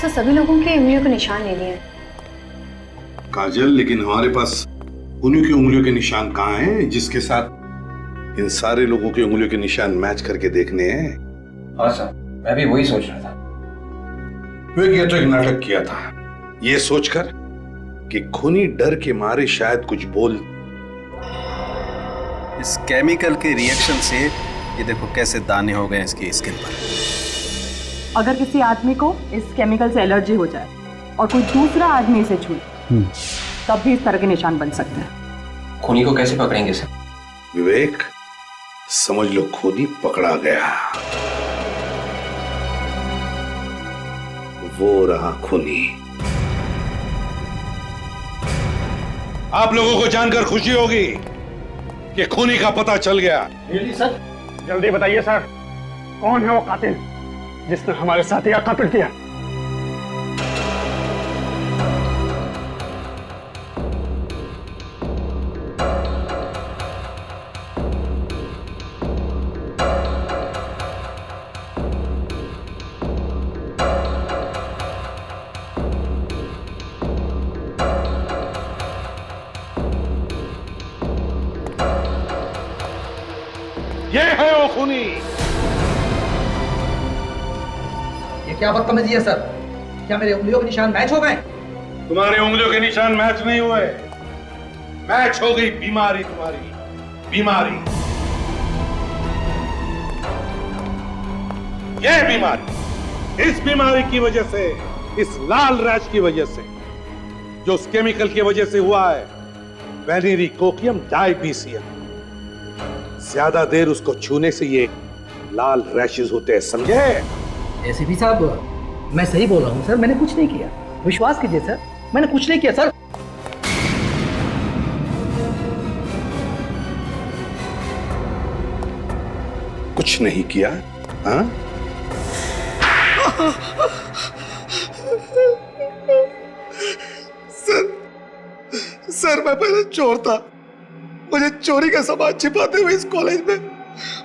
सर सभी लोगों के उंगलियों के निशान ले लिए। काजल, लेकिन हमारे पास उन्हीं की उंगलियों के निशान कहाँ हैं जिसके साथ इन सारे लोगों की उंगलियों के निशान मैच करके देखने हैं? हाँ सर, मैं भी वही सोच रहा था। ये तो एक नाटक किया था, ये सोचकर कि खूनी डर के मारे शायद कुछ बोल। इस केमिकल के रिएक्शन से ये देखो कैसे दाने हो गए इसकी स्किन पर। अगर किसी आदमी को इस केमिकल से एलर्जी हो जाए और कोई दूसरा आदमी इसे छूए तब भी इस तरह के निशान बन सकते हैं। खूनी को कैसे पकड़ेंगे सर? विवेक, समझ लो खूनी पकड़ा गया। वो रहा खूनी। आप लोगों को जानकर खुशी होगी कि खूनी का पता चल गया। सर जल्दी बताइए सर, कौन है वो कातिल जिसने हमारे साथ यह काट दिया? ये है वो खूनी। ये क्या बदतमीजी है सर? क्या मेरे उंगलियों के निशान मैच हो गए? तुम्हारे उंगलियों के निशान मैच नहीं हुए, मैच हो गई बीमारी, तुम्हारी बीमारी। ये बीमारी, इस बीमारी की वजह से, इस लाल रैश की वजह से, जो उस केमिकल की वजह से हुआ है, वेनेरिकोकियम डायबीसियम। ज्यादा देर उसको छूने से ये लाल रैशेस होते हैं, समझे? एसीपी साहब, मैं सही बोल रहा हूँ सर, मैंने कुछ नहीं किया, विश्वास कीजिए सर, मैंने कुछ नहीं किया सर। कुछ नहीं किया? हाँ? सर मैं पहले चोर था, मुझे चोरी का सामान छिपाते हुए इस कॉलेज में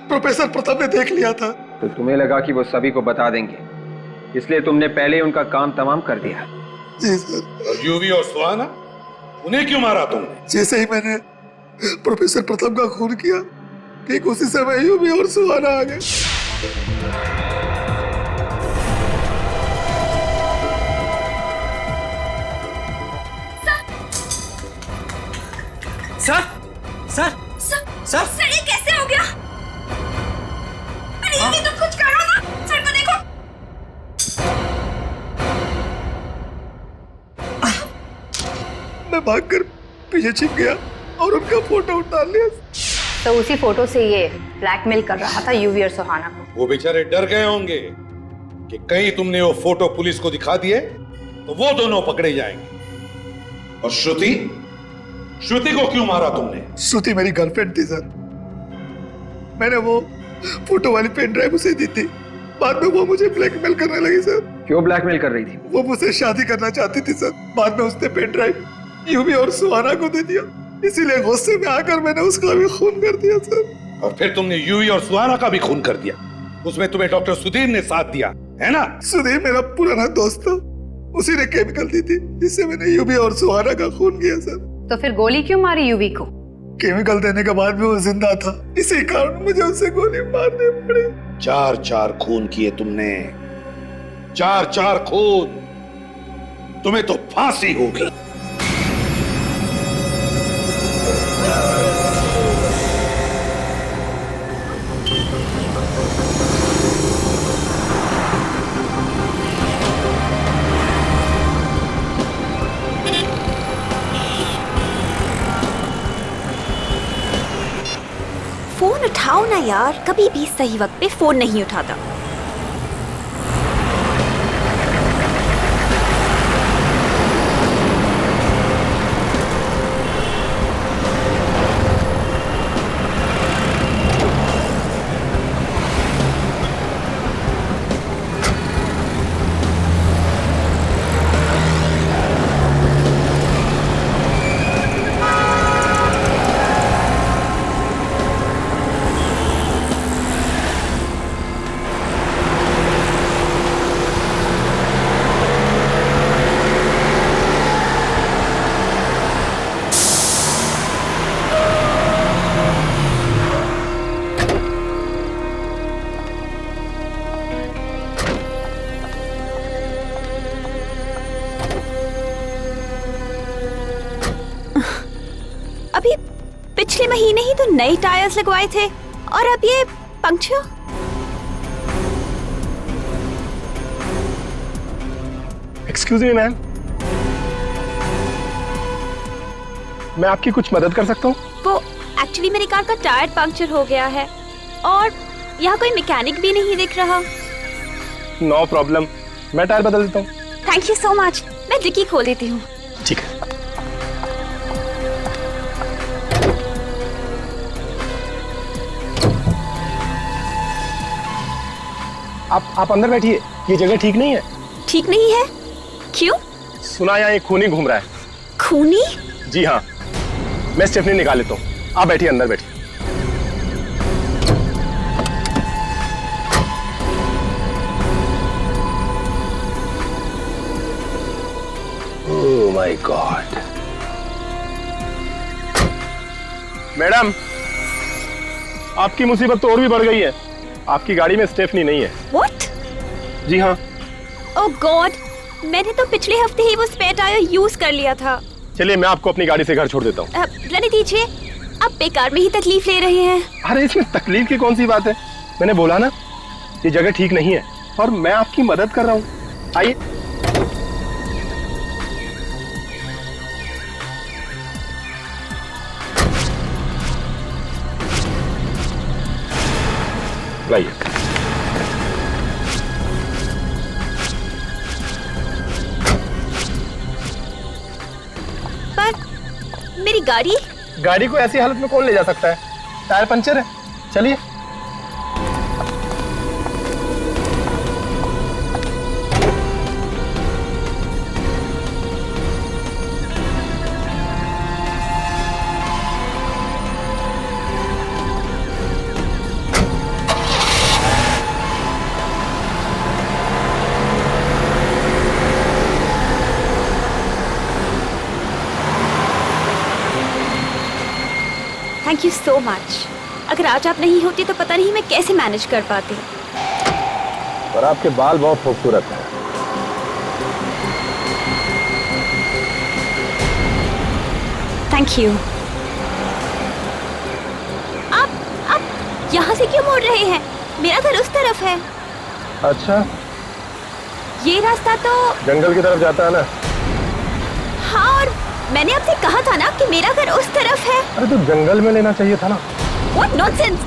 प्रोफेसर प्रताप ने देख लिया था। तो तुम्हें लगा कि वो सभी को बता देंगे, इसलिए तुमने पहले ही उनका काम तमाम कर दिया। जी सर। और यूवी और सुहाना, उन्हें क्यों मारा तुमने? जैसे ही मैंने प्रोफेसर प्रताप का खून किया, ठीक उसी समय यूवी और सुहाना आ गए। सर सर सर सर ये कैसे हो गया? अरे ये तुम कुछ करो ना, सर को देखो। मैं भागकर पीछे छिप गया और उनका फोटो उतार लिया। तो उसी फोटो से ये ब्लैकमेल कर रहा था यूवी और सुहाना को। वो बेचारे डर गए होंगे कि कहीं तुमने वो फोटो पुलिस को दिखा दिए तो वो दोनों पकड़े जाएंगे। और श्रुति, श्रुति को क्यों मारा तुमने? श्रुति मेरी गर्लफ्रेंड थी सर, मैंने वो फोटो वाली पेन ड्राइव उसे दी थी, बाद में वो मुझे ब्लैकमेल करने लगी सर। क्यों ब्लैकमेल कर रही थी? वो मुझसे शादी करना चाहती थी सर, बाद में उसने पेन ड्राइव यूवी और सुहाना को दे दिया, इसीलिए गुस्से में आकर मैंने उसका भी खून कर दिया सर। और फिर तुमने यूवी और सुहाना का भी खून कर दिया, उसमें तुम्हें डॉक्टर सुधीर ने साथ दिया है ना? सुधीर मेरा पुराना दोस्त था, उसी ने केमिकल दी थी जिससे मैंने यूवी और सुहाना का खून किया सर। तो फिर गोली क्यों मारी यूवी को? केमिकल देने के बाद भी वो जिंदा था, इसी कारण मुझे उसे गोली मारनी पड़ी। 4 खून किए तुमने, 4 खून, तुम्हें तो फांसी होगी। फोन उठाओ ना यार, कभी भी सही वक्त पे फोन नहीं उठाता। अभी पिछले महीने ही तो नए टायर्स लगवाए थे और अब ये पंक्चर। एक्सक्यूज मी मैम, मैं आपकी कुछ मदद कर सकता हूँ? वो एक्चुअली मेरी कार का टायर पंक्चर हो गया है और यहाँ कोई मैकेनिक भी नहीं दिख रहा। नो प्रॉब्लम, मैं टायर बदल देता हूँ। थैंक यू सो मच, मैं डिक्की खोल देती हूँ। ठीक है। आप अंदर बैठिए, ये जगह ठीक नहीं है। ठीक नहीं है? क्यों? सुना यहाँ एक खूनी घूम रहा है। खूनी? जी हाँ, मैं स्टेफनी निकाल लेता हूँ, आप बैठिए, अंदर बैठिए। Oh my God. मैडम, आपकी मुसीबत तो और भी बढ़ गई है। आपकी गाड़ी में स्टेफनी नहीं है। What? जी हाँ। Oh God, मैंने तो पिछले हफ्ते ही वो स्पेयर टायर यूज कर लिया था। चलिए मैं आपको अपनी गाड़ी से घर छोड़ देता हूँ। रहने दीजिए, आप बेकार में ही तकलीफ ले रहे हैं। अरे इसमें तकलीफ की कौन सी बात है? मैंने बोला ना ये जगह ठीक नहीं है और मैं आपकी मदद कर रहा हूँ। आइए। लाइए। पर मेरी गाड़ी? गाड़ी को ऐसी हालत में कौन ले जा सकता है? टायर पंचर है। चलिए। Thank you so much. अगर आज आप नहीं होती तो पता नहीं मैं कैसे मैनेज कर पाती। पर आपके बाल बहुत खूबसूरत हैं। Thank you. आप यहाँ से क्यों मुड़ रहे हैं? मेरा घर उस तरफ है। अच्छा, ये रास्ता तो जंगल की तरफ जाता है ना? हाँ, और मैंने आपसे कहा था ना कि मेरा घर उस तरफ है। अरे तो जंगल में लेना चाहिए था ना। What nonsense!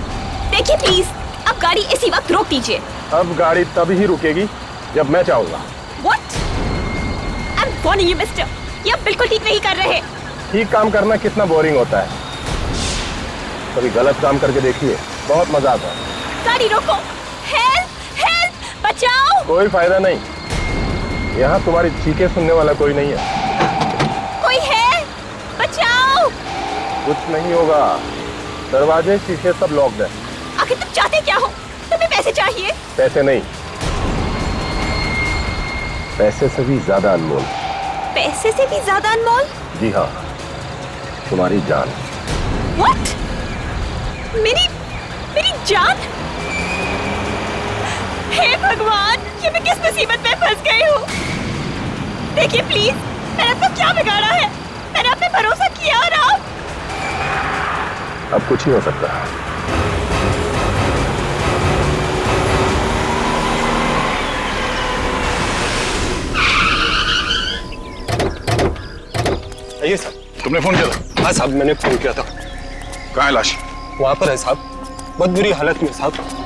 देखिए प्लीज, अब गाड़ी इसी वक्त रोक दीजिए। अब गाड़ी तभी ही रुकेगी जब मैं चाहूंगा। What? I'm warning you, mister. ये आप बिल्कुल ठीक नहीं कर रहे। ठीक काम करना कितना बोरिंग होता है। कभी गलत काम करके देखिए, बहुत मजा आता है। गाड़ी रोको। Help! Help! बचाओ! कोई फायदा नहीं। यहाँ तुम्हारी चीखें सुनने वाला कोई नहीं है। कोई है? बचाओ! कुछ नहीं होगा। दरवाजे शीशे सब लॉक्ड है। आखिर तुम चाहते क्या हो? तुम्हें पैसे चाहिए? पैसे नहीं, पैसे से भी ज्यादा अनमोल। पैसे से भी ज्यादा अनमोल? जी हाँ, तुम्हारी जान। What? मेरी जान? हे भगवान, ये मैं किस मुसीबत में फंस गई हूँ? देखिए प्लीज, मैंने आपको क्या बिगाड़ा है? मैंने आप पे भरोसा किया और आप? अब कुछ नहीं हो सकता। आइए साहब। तुमने फोन किया था? हाँ साहब, मैंने फोन किया था। कहाँ है लाश? वहां पर है साहब, बहुत बुरी हालत में साहब।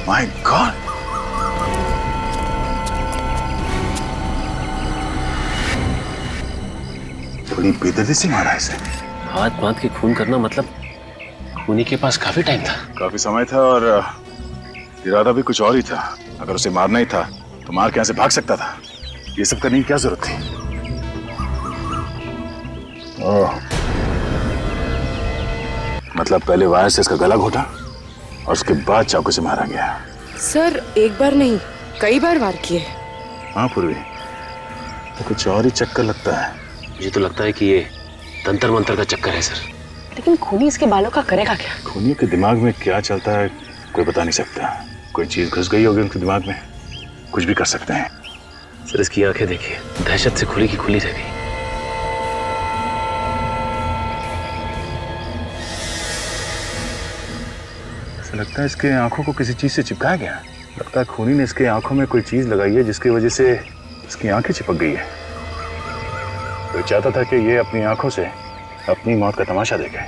My God! थोड़ी बेदर्दी से मारा है इसे। हाथ बांध के खून करना मतलब खूनी के पास काफी टाइम था। काफी समय था और इरादा भी कुछ और ही था। अगर उसे मारना ही था तो मार के यहाँ से भाग सकता था। ये सब करने की क्या जरूरत थी? ओह, मतलब पहले वायर से इसका गला घोटा और उसके बाद चाकू से मारा गया। सर, एक बार नहीं, कई बार वार किए। हाँ पूर्वी, तो कुछ और ही चक्कर लगता है। मुझे तो लगता है कि ये तंत्र मंत्र का चक्कर है सर। लेकिन खूनी इसके बालों का करेगा क्या? खूनियों के दिमाग में क्या चलता है कोई बता नहीं सकता। कोई चीज घुस गई होगी उनके दिमाग में, कुछ भी कर सकते हैं। सर इसकी आंखें देखिए, दहशत से खुली की खुली रह गई। लगता है इसके आंखों को किसी चीज से चिपकाया गया। लगता है खूनी ने इसके आंखों में कोई चीज लगाई है जिसकी वजह से इसकी आंखें चिपक गई है। तो चाहता था कि ये अपनी आंखों से अपनी मौत का तमाशा देखे।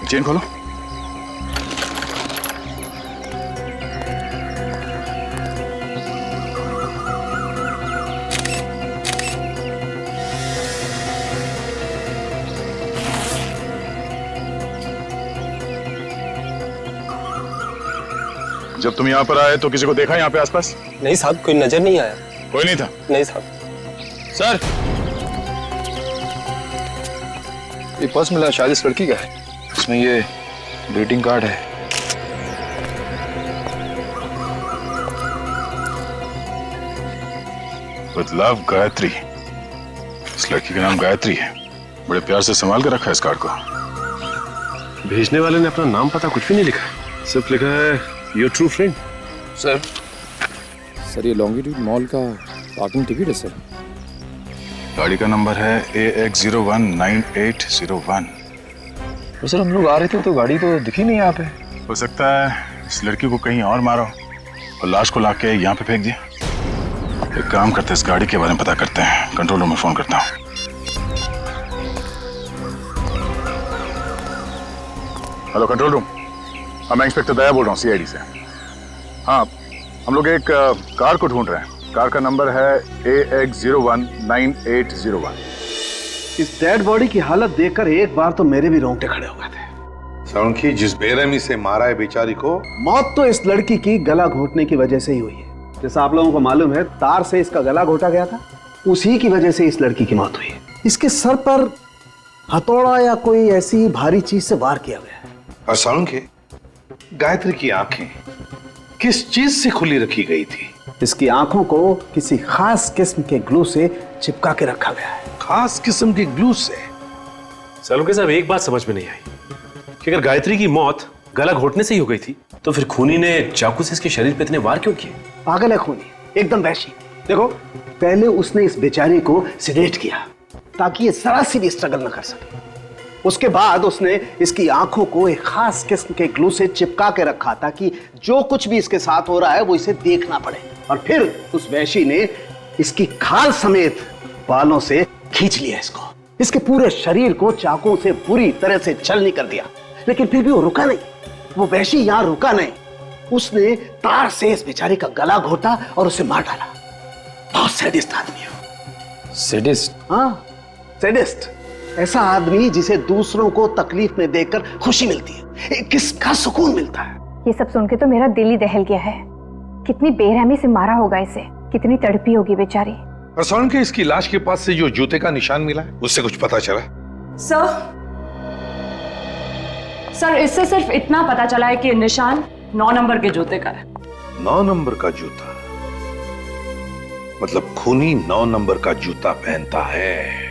चेन खोलो। जब तुम यहाँ पर आए तो किसी को देखा यहाँ पे आसपास? नहीं साहब, कोई नजर नहीं आया। कोई नहीं था? नहीं साहब। सर, ये पर्स मिला, शायद इस लड़की का है। इसमें ये ग्रीटिंग कार्ड है। With love Gayatri. इस लड़की का नाम गायत्री है। बड़े प्यार से संभाल के रखा है इस कार्ड को। भेजने वाले ने अपना नाम पता कुछ भी नहीं लिखा है, सिर्फ लिखा है योर ट्रू फ्रेंड। सर ये लॉन्गिट्यूड मॉल का पार्किंग टिकट है सर। गाड़ी का नंबर है AX019801। तो सर हम लोग आ रहे थे तो गाड़ी तो दिखी नहीं यहाँ पे। हो सकता है इस लड़की को कहीं और मारो और लाश को लाके यहाँ पे फेंक दिया। एक काम करते हैं, इस गाड़ी के बारे में पता करते हैं। कंट्रोल रूम में फोन करता हूँ। हेलो कंट्रोल रूम, मैं इंस्पेक्टर दया बोल रहा हूँ CID से। हाँ, हम लोग एक कार को ढूंढ रहे हैं। कार का नंबर है AX019801। इस डेड बॉडी की हालत देखकर एक बार तो मेरे भी रोंगटे खड़े हो गए थे। साळुंखी, जिस बेरहमी से मारा है बेचारी को, मौत तो इस लड़की की गला घोटने की वजह से ही हुई है। जैसा आप लोगों को मालूम है, तार से इसका गला घोटा गया था, उसी की वजह से इस लड़की की मौत हुई है। इसके सर पर हथौड़ा या कोई ऐसी भारी चीज से वार किया गया है। और साळुंखी, गायत्री की आंखें किस चीज से खुली रखी गई थी? इसकी आंखों को किसी खास किस्म के ग्लू से चिपका के रखा गया है। खास किस्म के ग्लू से? साळुंखे साहब, एक बात समझ में नहीं आई कि अगर गायत्री की मौत गला घोटने से ही हो गई थी तो फिर खूनी ने चाकू से इसके शरीर पे इतने वार क्यों किए? पागल है खूनी, एकदम वैशी। देखो, पहले उसने इस बेचारी को सिडेट किया ताकि ये जरा सी भी स्ट्रगल न कर सके। उसके बाद उसने इसकी आंखों को एक खास किस्म के ग्लू से चिपका के रखा ताकि जो कुछ भी इसके साथ हो रहा है वो इसे देखना पड़े। और फिर उस वैशी ने इसकी खाल समेत बालों से खींच लिया इसको। इसके पूरे शरीर को चाकुओं से बुरी तरह से छलनी कर दिया, लेकिन फिर भी वो रुका नहीं। वो वैशी यहां रुका नहीं, उसने तार से इस बेचारी का गला घोटा और उसे मार डाला। बहुत सैडिस्ट आदमी है। सैडिस्ट? हाँ, सैडिस्ट। ऐसा आदमी जिसे दूसरों को तकलीफ में देखकर खुशी मिलती है, किसका सुकून मिलता है। ये सब सुन के तो मेरा दिल ही दहल गया है। कितनी बेरहमी से मारा होगा इसे, कितनी तड़पी होगी बेचारी। और साळुंखे, इसकी लाश के पास से जो जूते का निशान मिला है उससे कुछ पता चला? सर इससे सिर्फ इतना पता चला है कि निशान 9 नंबर के जूते का है। 9 नंबर का जूता? मतलब खूनी 9 नंबर का जूता पहनता है।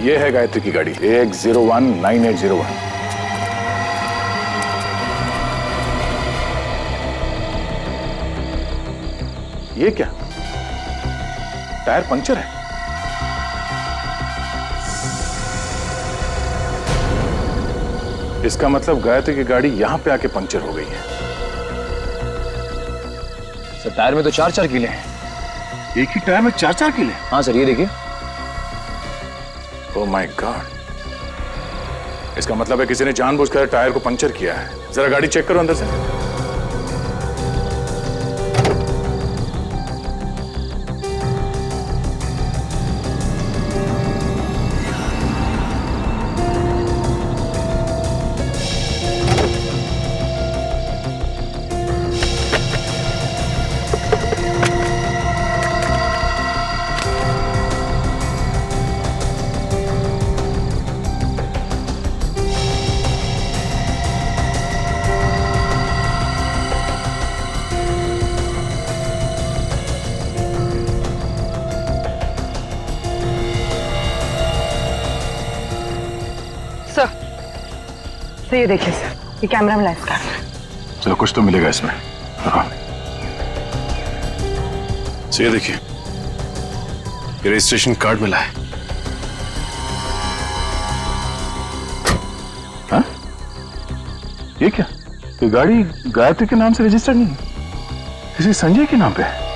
ये है गायत्री की गाड़ी AX019801। ये क्या, टायर पंक्चर है? इसका मतलब गायत्री की गाड़ी यहां पे आके पंक्चर हो गई है। सर टायर में तो 4-4 कीले हैं। एक ही टायर में 4-4 कीले? हाँ सर, ये देखिए। ओह माय गॉड, इसका मतलब है किसी ने जानबूझकर टायर को पंक्चर किया है। जरा गाड़ी चेक करो अंदर से। सर ये देखिए सर, ये कैमरा में लाइव कर। चलो कुछ तो मिलेगा इसमें। तो ये देखिए, ये रजिस्ट्रेशन कार्ड मिला है। हाँ? ये क्या, ये गाड़ी गायत्री के नाम से रजिस्टर्ड नहीं है, किसी संजय के नाम पे है।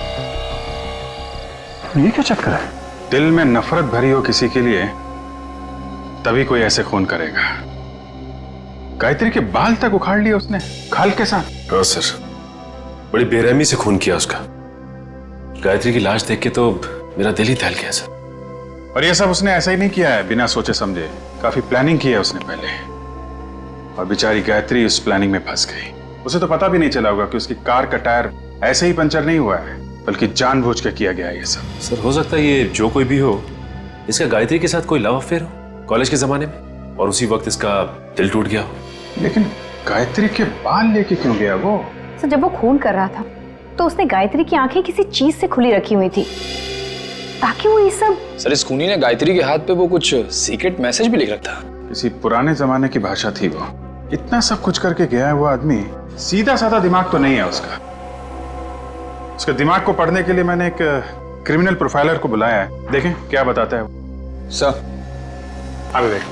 ये क्या चक्कर है? दिल में नफरत भरी हो किसी के लिए तभी कोई ऐसे खून करेगा। गायत्री के बाल तक उखाड़ लिए उसने खाल के साथ। हाँ सर, बड़ी बेरहमी से खून किया उसका। गायत्री की लाश देख के तो मेरा दिल ही दहल गया सर। और ये सब उसने ऐसा ही नहीं किया है बिना सोचे समझे, काफी प्लानिंग की है उसने पहले। और बेचारी गायत्री उस प्लानिंग में फंस गई। उसे तो पता भी नहीं चला होगा कि उसकी कार का टायर ऐसे ही पंचर नहीं हुआ है, बल्कि जानबूझ के किया गया है ये सब। सर हो सकता है ये जो कोई भी हो, इसका गायत्री के साथ कोई लव अफेयर हो कॉलेज के जमाने में, और उसी वक्त इसका दिल टूट गया हो। लेकिन गायत्री के बाल लेके क्यों गया वो? सर जब वो खून कर रहा था तो उसने गायत्री की आंखें किसी चीज से खुली रखी हुई थी ताकि वो ये सब। सर इस खूनी ने गायत्री के हाथ पे वो कुछ सीक्रेट मैसेज भी लिख रखा था। किसी पुराने जमाने की भाषा थी वो। इतना सब कुछ करके गया है वो आदमी, सीधा साधा दिमाग तो नहीं है उसका। उसके दिमाग को पढ़ने के लिए मैंने एक क्रिमिनल प्रोफाइलर को बुलाया है, देखें क्या बताता है वो। सर अभी देख,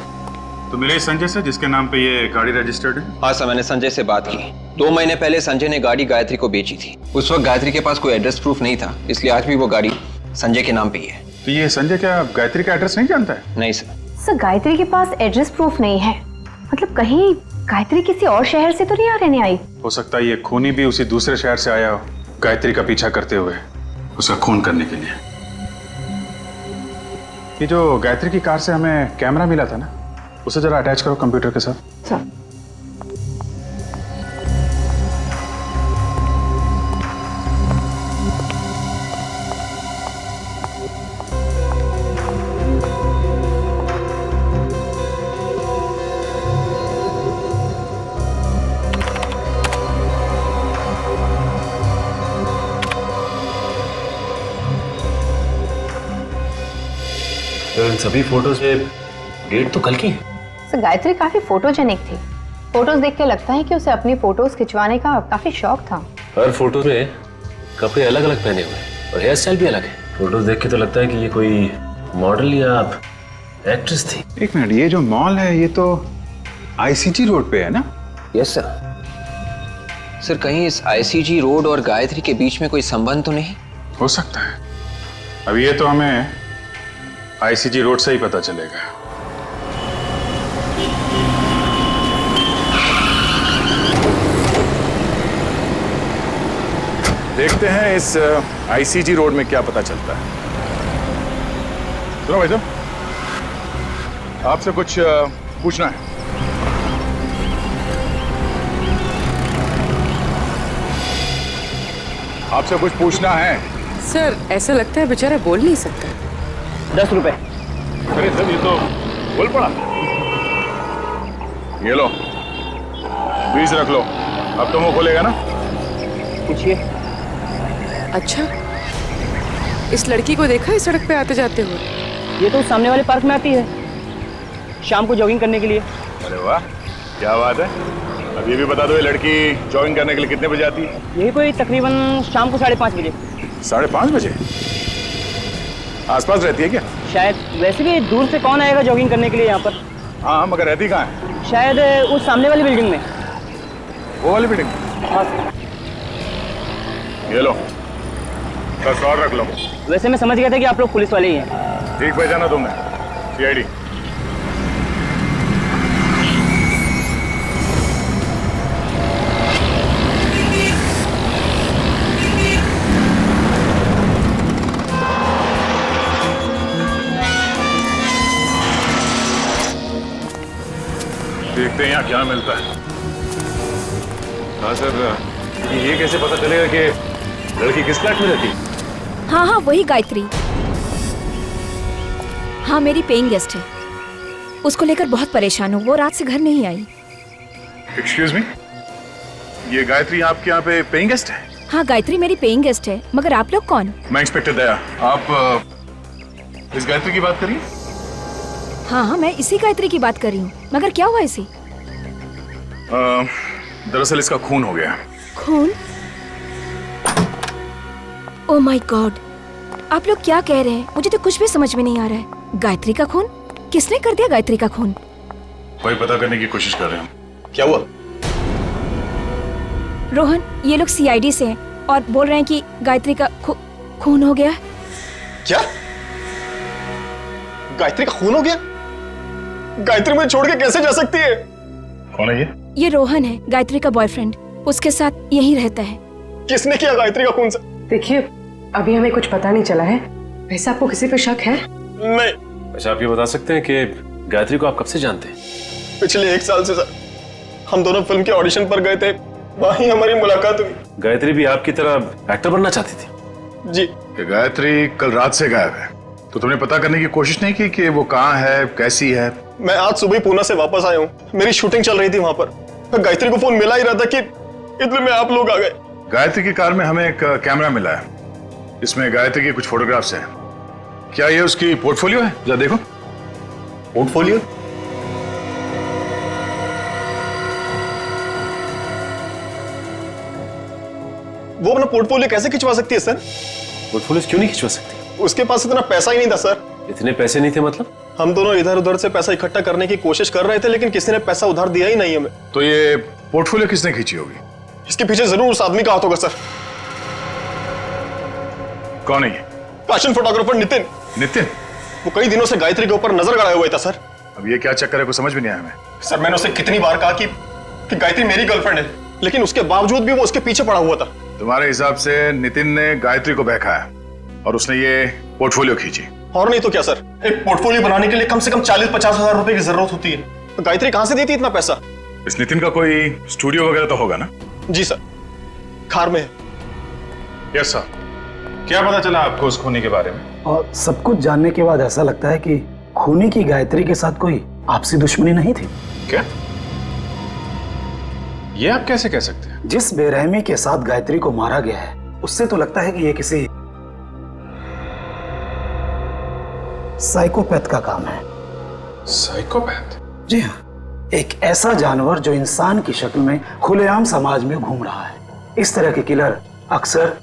तो मिले संजय से जिसके नाम पे ये गाड़ी रजिस्टर्ड है? हाँ सर, मैंने संजय से बात की। 2 महीने पहले संजय ने गाड़ी गायत्री को बेची थी। उस वक्त गायत्री के पास कोई एड्रेस प्रूफ नहीं था, इसलिए आज भी वो गाड़ी संजय के नाम पे ही है। तो ये संजय क्या गायत्री का एड्रेस नहीं जानता है? नहीं सर। सर गायत्री के पास एड्रेस प्रूफ नहीं है, मतलब कहीं गायत्री किसी और शहर से तो नहीं आ रहने आई? हो सकता है ये खूनी भी उसी दूसरे शहर से आया हो, गायत्री का पीछा करते हुए उसका खून करने के लिए। ये जो गायत्री की कार से हमें कैमरा मिला था ना, उसे जरा अटैच करो कंप्यूटर के साथ। सर इन सभी फोटोज में डेट तो कल की है। सर गायत्री काफी फोटोजेनिक थी। फोटोज देख के लगता है कि उसे अपनी फोटोज खिंचवाने का काफी शौक था। हर फोटो में कपड़े अलग अलग पहने हुए हैं और हेयर स्टाइल भी अलग है। फोटोज देख के तो लगता है कि ये कोई मॉडल या एक्ट्रेस थी। एक मिनट, ये जो मॉल है ये तो आईसीजी रोड पे है ना? Yes sir. सर कहीं इस आईसीजी रोड और गायत्री के बीच में कोई संबंध तो नहीं? हो सकता है, अब ये तो हमें आईसीजी रोड से ही पता चलेगा। देखते हैं इस आईसीजी रोड में क्या पता चलता है। सुनो भाई साहब, आपसे कुछ पूछना है। आपसे कुछ पूछना है। सर ऐसा लगता है बेचारा बोल नहीं सकता। 10 रुपए। अरे सर ये तो बोल पड़ा। ये लो 20 रख लो, अब तो मुंह खोलेगा ना? पूछिए। अच्छा, इस लड़की को देखा है सड़क पे आते जाते हुए? ये तो सामने वाले पार्क में आती है शाम को जॉगिंग करने के लिए। अरे वाह, क्या बात है। अब ये भी बता दो, ये लड़की जॉगिंग करने के लिए कितने बजे आती है? यही कोई तकरीबन शाम को 5:30 बजे। 5:30 बजे? आसपास रहती है क्या? शायद, वैसे भी दूर से कौन आएगा जॉगिंग करने के लिए यहाँ पर। हाँ, मगर रहती कहाँ है? शायद उस सामने वाली बिल्डिंग में। वो वाली बिल्डिंग? हाँ। ये लो 10 और रख लो। वैसे मैं समझ गया था कि आप लोग पुलिस वाले ही हैं। ठीक पहचाना तुमने, सीआईडी। देखते हैं यहाँ क्या मिलता है। हाँ सर, ये कैसे पता चलेगा कि लड़की किस फ्लैट में रहती है? हाँ हाँ वही गायत्री। हाँ मेरी पेइंग गेस्ट है, उसको लेकर बहुत परेशान हूँ, वो रात से घर नहीं आई। एक्सक्यूज मी, ये गायत्री आपके यहाँ पे पेइंग गेस्ट है? हाँ गायत्री मेरी पेइंग गेस्ट है, मगर आप लोग कौन? मैं इंस्पेक्टर दया। आप इस गायत्री की बात करिए। हाँ हाँ मैं इसी गायत्री की बात कर रही हूँ, मगर क्या हुआ इसी? दरअसल इसका खून हो गया। खून? ओह माय गॉड, आप लोग क्या कह रहे हैं? मुझे तो कुछ भी समझ में नहीं आ रहा है। गायत्री का खून? किसने कर दिया गायत्री का खून? वही पता करने की कोशिश कर रहे हैं। क्या हुआ? रोहन, ये लोग सीआईडी से हैं और बोल रहे हैं कि गायत्री का खून हो गया। क्या? गायत्री का खून हो गया? गायत्री मुझे छोड़ के कैसे जा सकती है? कौन है ये? ये रोहन है, गायत्री का बॉयफ्रेंड, उसके साथ यहीं रहता है। किसने किया गायत्री का खून से? देखिए अभी हमें कुछ पता नहीं चला है, वैसे आपको किसी पे शक है? नहीं। अच्छा आप ये बता सकते हैं कि गायत्री को आप कब से जानते हैं? पिछले 1 साल से सर। हम दोनों फिल्म के ऑडिशन पर गए थे, वहीं हमारी मुलाकात हुई। गायत्री भी आपकी तरह एक्टर बनना चाहती थी? जी। कि गायत्री कल रात से गायब है, तो तुमने पता करने की कोशिश नहीं की कि वो कहाँ है, कैसी है? मैं आज सुबह पूना से वापस आया हूँ, मेरी शूटिंग चल रही थी वहां पर। गायत्री को फोन मिला ही रहा था कि इतने में आप लोग आ गए। गायत्री की कार में हमें एक कैमरा मिला है, इसमें गायत्री की कुछ फोटोग्राफ्स हैं। क्या ये उसकी पोर्टफोलियो है? जरा देखो। पोर्टफोलियो? वो अपना पोर्टफोलियो कैसे खिंचवा सकती है सर? पोर्टफोलियो क्यों नहीं खिंचवा सकती? उसके पास इतना पैसा ही नहीं था सर। इतने पैसे नहीं थे मतलब? हम दोनों इधर उधर से पैसा इकट्ठा करने की कोशिश कर रहे थे, लेकिन किसी ने पैसा उधार दिया ही नहीं हमें। तो ये पोर्टफोलियो किसने खींची होगी? इसके पीछे जरूर उस आदमी का हाथ होगा सर। कौन है ये? Fashion photographer Nitin. नितिन? वो कई दिनों से गायत्री के ऊपर नजर गड़ाया हुआ था सर। अब ये क्या चक्कर है, कुछ समझ में नहीं आया हमें। सर मैंने उसे कितनी बार कहा कि गायत्री मेरी गर्लफ्रेंड है, लेकिन उसके बावजूद भी वो उसके पीछे पड़ा हुआ था। तुम्हारे हिसाब से नितिन ने गायत्री को बहकाया और उसने ये पोर्टफोलियो खींची? और नहीं तो क्या सर, एक पोर्टफोलियो बनाने के लिए कम से कम 40-50 हजार रुपए की जरूरत होती है। तो गायत्री कहां से देती इतना पैसा? इस नितिन का कोई स्टूडियो वगैरह तो होगा ना? जी सर, खार में है। Yes sir. क्या पता चला आपको उस खूनी के बारे में? और सब कुछ जानने के बाद ऐसा लगता है कि खूनी की गायत्री के साथ कोई आपसी दुश्मनी नहीं थी। क्या? ये आप कैसे कह सकते हैं? जिस बेरहमी के साथ गायत्री को मारा गया है, उससे तो लगता है कि ये किसी साइकोपैथ का काम है। साइकोपैथ? जी हाँ, एक ऐसा जानवर जो इंसान की शक्ल में खुलेआम समाज में घूम रहा है। इस तरह के किलर अक्सर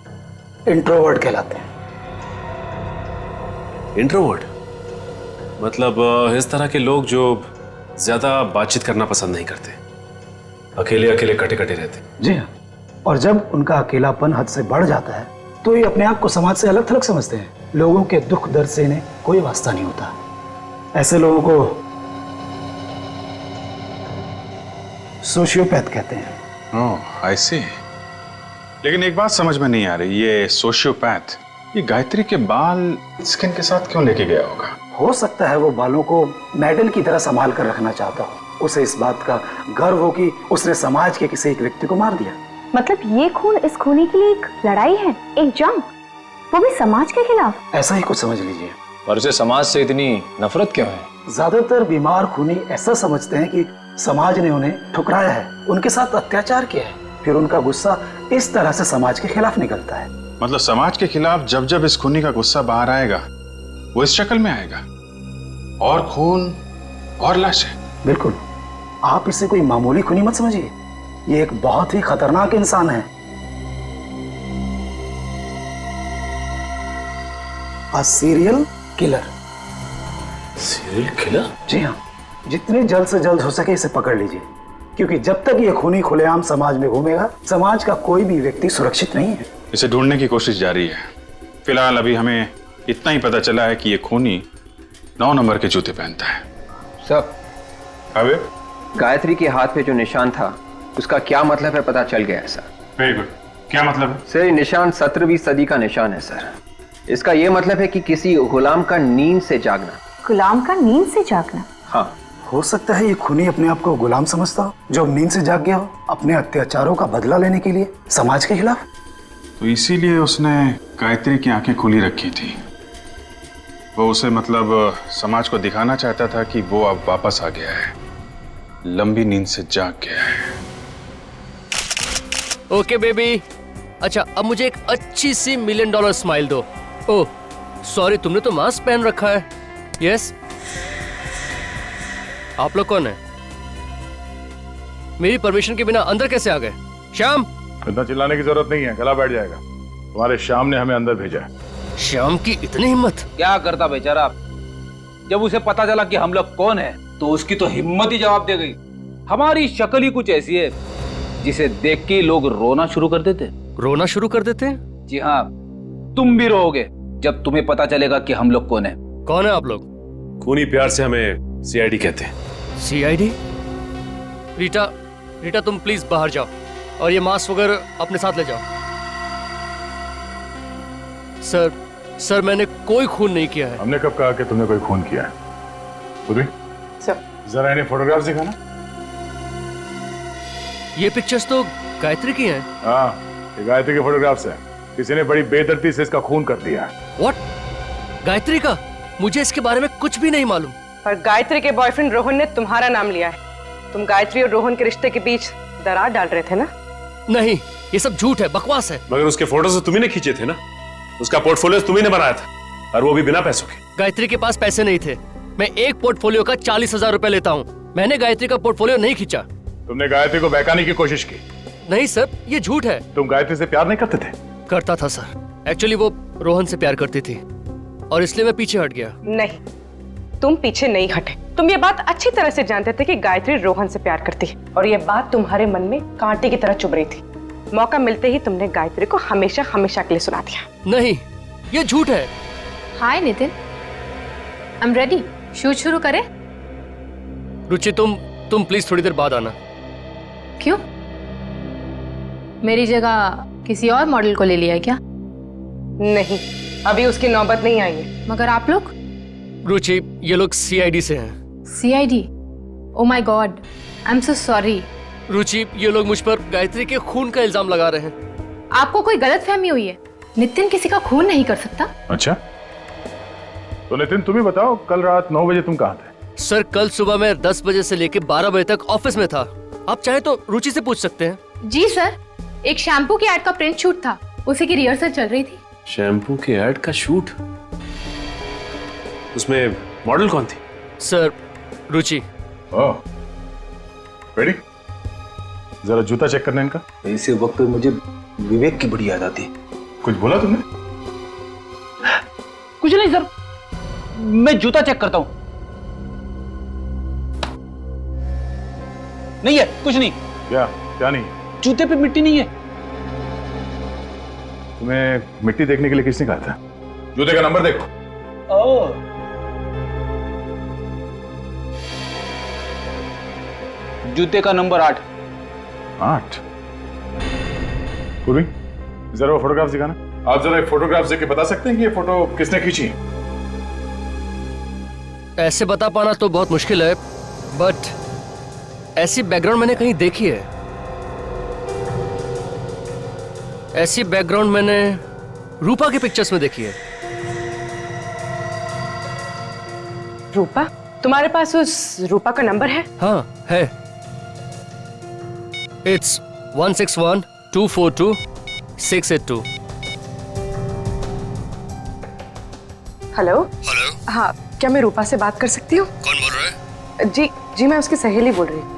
इंट्रोवर्ट कहलाते हैं। इंट्रोवर्ट मतलब इस तरह के लोग जो ज्यादा बातचीत करना पसंद नहीं करते, अकेले अकेले कटे कटे रहते। जी हाँ, और जब उनका अकेलापन हद से बढ़ जाता है तो ये अपने आप को समाज से अलग थलग समझते हैं। लोगों के दुख दर्द से इन्हें कोई वास्ता नहीं होता। ऐसे लोगों को सोशियोपैथ कहते हैं। ओह, आई सी। लेकिन एक बात समझ में नहीं आ रही, ये सोशियोपैथ ये गायत्री के बाल स्किन के साथ क्यों लेके गया होगा? हो सकता है वो बालों को मेडल की तरह संभाल कर रखना चाहता हो। उसे इस बात का गर्व हो कि उसने समाज के किसी एक व्यक्ति को मार दिया। मतलब ये खून इस खूनी के लिए एक लड़ाई है, एक जंग, वो भी समाज के खिलाफ। ऐसा ही कुछ समझ लीजिए। और उसे समाज से इतनी नफरत क्यों है? ज्यादातर बीमार खूनी ऐसा समझते हैं कि समाज ने उन्हें ठुकराया है, उनके साथ अत्याचार किया है, फिर उनका गुस्सा इस तरह से समाज के खिलाफ निकलता है। मतलब समाज के खिलाफ जब जब इस खूनी का गुस्सा बाहर आएगा वो इस शक्ल में आएगा, और खून और लाशें। बिल्कुल, आप इसे कोई मामूली खूनी मत समझिए, ये एक बहुत ही खतरनाक इंसान है। A serial killer. Serial killer? जी हाँ, जितने जल्द से जल्द हो सके इसे पकड़ लीजिए, क्योंकि जब तक ये खूनी खुलेआम समाज में घूमेगा, समाज का कोई भी व्यक्ति सुरक्षित नहीं है। इसे ढूंढने की कोशिश जारी है। फिलहाल अभी हमें इतना ही पता चला है कि ये खूनी 9 नंबर के जूते पहनता है। सब अबे गायत्री के हाथ पे जो निशान था उसका क्या मतलब है पता चल गया है सर। Very good. क्या मतलब है? सर ये निशान 17वीं सदी का निशान है सर। इसका ये मतलब है कि किसी गुलाम का नींद से जागना। गुलाम का नींद से जागना? हाँ। हो सकता है ये खूनी अपने आप को गुलाम समझता हो, जो नींद से जाग गया हो अपने अत्याचारों का बदला लेने के लिए समाज के खिलाफ। तो इसीलिए उसने गायत्री की आंखें खुली रखी थी। वो उसे मतलब समाज को दिखाना चाहता था कि वो अब वापस आ गया है, लंबी नींद से जाग गया है। ओके बेबी, अच्छा अब मुझे एक अच्छी सी $1 मिलियन स्माइल दो। ओह सॉरी, तुमने तो मास्क पहन रखा है। यस, आप लोग कौन है? मेरी परमिशन के बिना अंदर कैसे आ गए? श्याम! इतना चिल्लाने की जरूरत नहीं है, गला बैठ जाएगा। तुम्हारे श्याम ने हमें अंदर भेजा है। श्याम की इतनी हिम्मत? क्या करता बेचारा, जब उसे पता चला कि हम लोग कौन है तो उसकी तो हिम्मत ही जवाब दे गई। हमारी शक्ल ही कुछ ऐसी है जिसे देख के लोग रोना शुरू कर देते। रोना शुरू कर देते? जी हाँ, तुम भी रोओगे जब तुम्हें पता चलेगा कि हम लोग कौन है। कौन है आप लोग? खूनी प्यार से हमें सीआईडी कहते हैं। सीआईडी? रीटा तुम प्लीज बाहर जाओ और ये मास्क वगैरह अपने साथ ले जाओ। सर मैंने कोई खून नहीं किया है। हमने कब कहा कि तुमने कोई खून किया है? उर्वी, सर जरा इन्हें फोटोग्राफ दिखाना। ये पिक्चर्स तो गायत्री की हैं? हाँ, ये गायत्री के फोटोग्राफ्स हैं। किसी ने बड़ी बेदर्दी से इसका खून कर दिया। What? गायत्री का? मुझे इसके बारे में कुछ भी नहीं मालूम। पर गायत्री के बॉयफ्रेंड रोहन ने तुम्हारा नाम लिया है। तुम गायत्री और रोहन के रिश्ते के बीच दरार डाल रहे थे ना? नहीं, ये सब झूठ है, बकवास है। मगर उसके फोटोज तो तुम्ही ने खींचे थे ना, उसका पोर्टफोलियो तुम्ही ने बनाया था, और वो भी बिना पैसों के। गायत्री के पास पैसे नहीं थे। मैं एक पोर्टफोलियो का 40,000 रुपए लेता हूँ। मैंने गायत्री का पोर्टफोलियो नहीं खींचा। तुमने गायत्री को बहकाने की कोशिश की? नहीं सर, ये झूठ है। तुम गायत्री से प्यार नहीं करते थे? करता था सर। एक्चुअली वो रोहन से प्यार करती थी और इसलिए मैं पीछे हट गया। नहीं, तुम पीछे नहीं हटे। तुम ये बात अच्छी तरह से जानते थे कि गायत्री रोहन से प्यार करती है, और ये बात तुम्हारे मन में कांटे की तरह चुभ रही थी। मौका मिलते ही तुमने गायत्री को हमेशा हमेशा के लिए सुना दिया। नहीं, ये झूठ है। Hi Nitin, I am ready. Shoot शुरू करें? रुचि, तुम प्लीज थोड़ी देर बाद आना। क्यों? मेरी जगह किसी और मॉडल को ले लिया है क्या? नहीं, अभी उसकी नौबत नहीं आई है। मगर आप लोग? रुचि, ये लोग CID से हैं। CID? Oh my god, I am so sorry. Ruchi, ये लोग मुझ पर गायत्री के खून का इल्जाम लगा रहे हैं। आपको कोई गलतफहमी हुई है। नितिन किसी का खून नहीं कर सकता। अच्छा, तो नितिन तुम ही बताओ, कल रात 9 बजे तुम कहाँ थे? सर, कल सुबह मैं 10 बजे से लेकर 12 बजे तक ऑफिस में था। आप चाहे तो रुचि से पूछ सकते हैं। जी सर, एक शैम्पू की एड का प्रिंट शूट था, उसी की रिहर्सल चल रही थी। शैम्पू के ऐड का शूट? उसमें मॉडल कौन थी? सर, रुचि। ओह, रेडी? जरा जूता चेक करना इनका। ऐसे वक्त पे मुझे विवेक की बड़ी याद आती है। कुछ बोला तुमने? कुछ नहीं सर, मैं जूता चेक करता हूं। नहीं है, कुछ नहीं। क्या नहीं? जूते पे मिट्टी नहीं है। तुम्हें मिट्टी देखने के लिए किसने कहा था? जूते का नंबर देखो। ओह, जूते का नंबर 8। 8? पूर्वी, जरा वो फोटोग्राफ दिखाना। आप जरा एक फोटोग्राफ देख के बता सकते हैं कि ये फोटो किसने खींची? ऐसे बता पाना तो बहुत मुश्किल है, बट ऐसी बैकग्राउंड मैंने कहीं देखी है। ऐसी बैकग्राउंड मैंने रूपा की पिक्चर्स में देखी है। रूपा? तुम्हारे पास उस रूपा का नंबर है? हाँ है। It's 161-242-682। हेलो। हेलो। हाँ, क्या मैं रूपा से बात कर सकती हूँ? कौन बोल रहा है? जी, मैं उसकी सहेली बोल रही हूँ।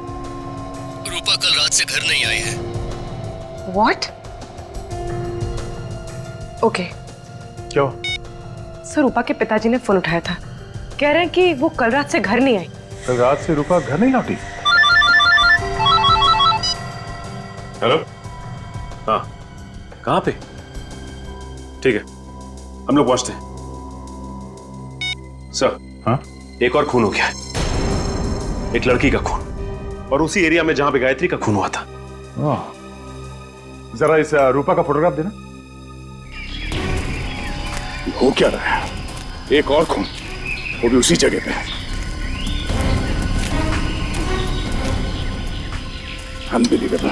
रूपा कल रात से घर नहीं आई है। What? ओके। क्यों? सर, रूपा के पिताजी ने फोन उठाया था, कह रहे हैं कि वो कल रात से घर नहीं आई। कल रात से रूपा घर नहीं लौटी? हेलो। हाँ, कहाँ पे? ठीक है, हम लोग पहुंचते हैं। सर। हाँ? एक और खून हो गया है, एक लड़की का खून, और उसी एरिया में जहां पे गायत्री का खून हुआ था। जरा इस रूपा का फोटोग्राफ देना। हो क्या रहा है? एक और खून, वो भी उसी जगह पे। अनबिलीवेबल।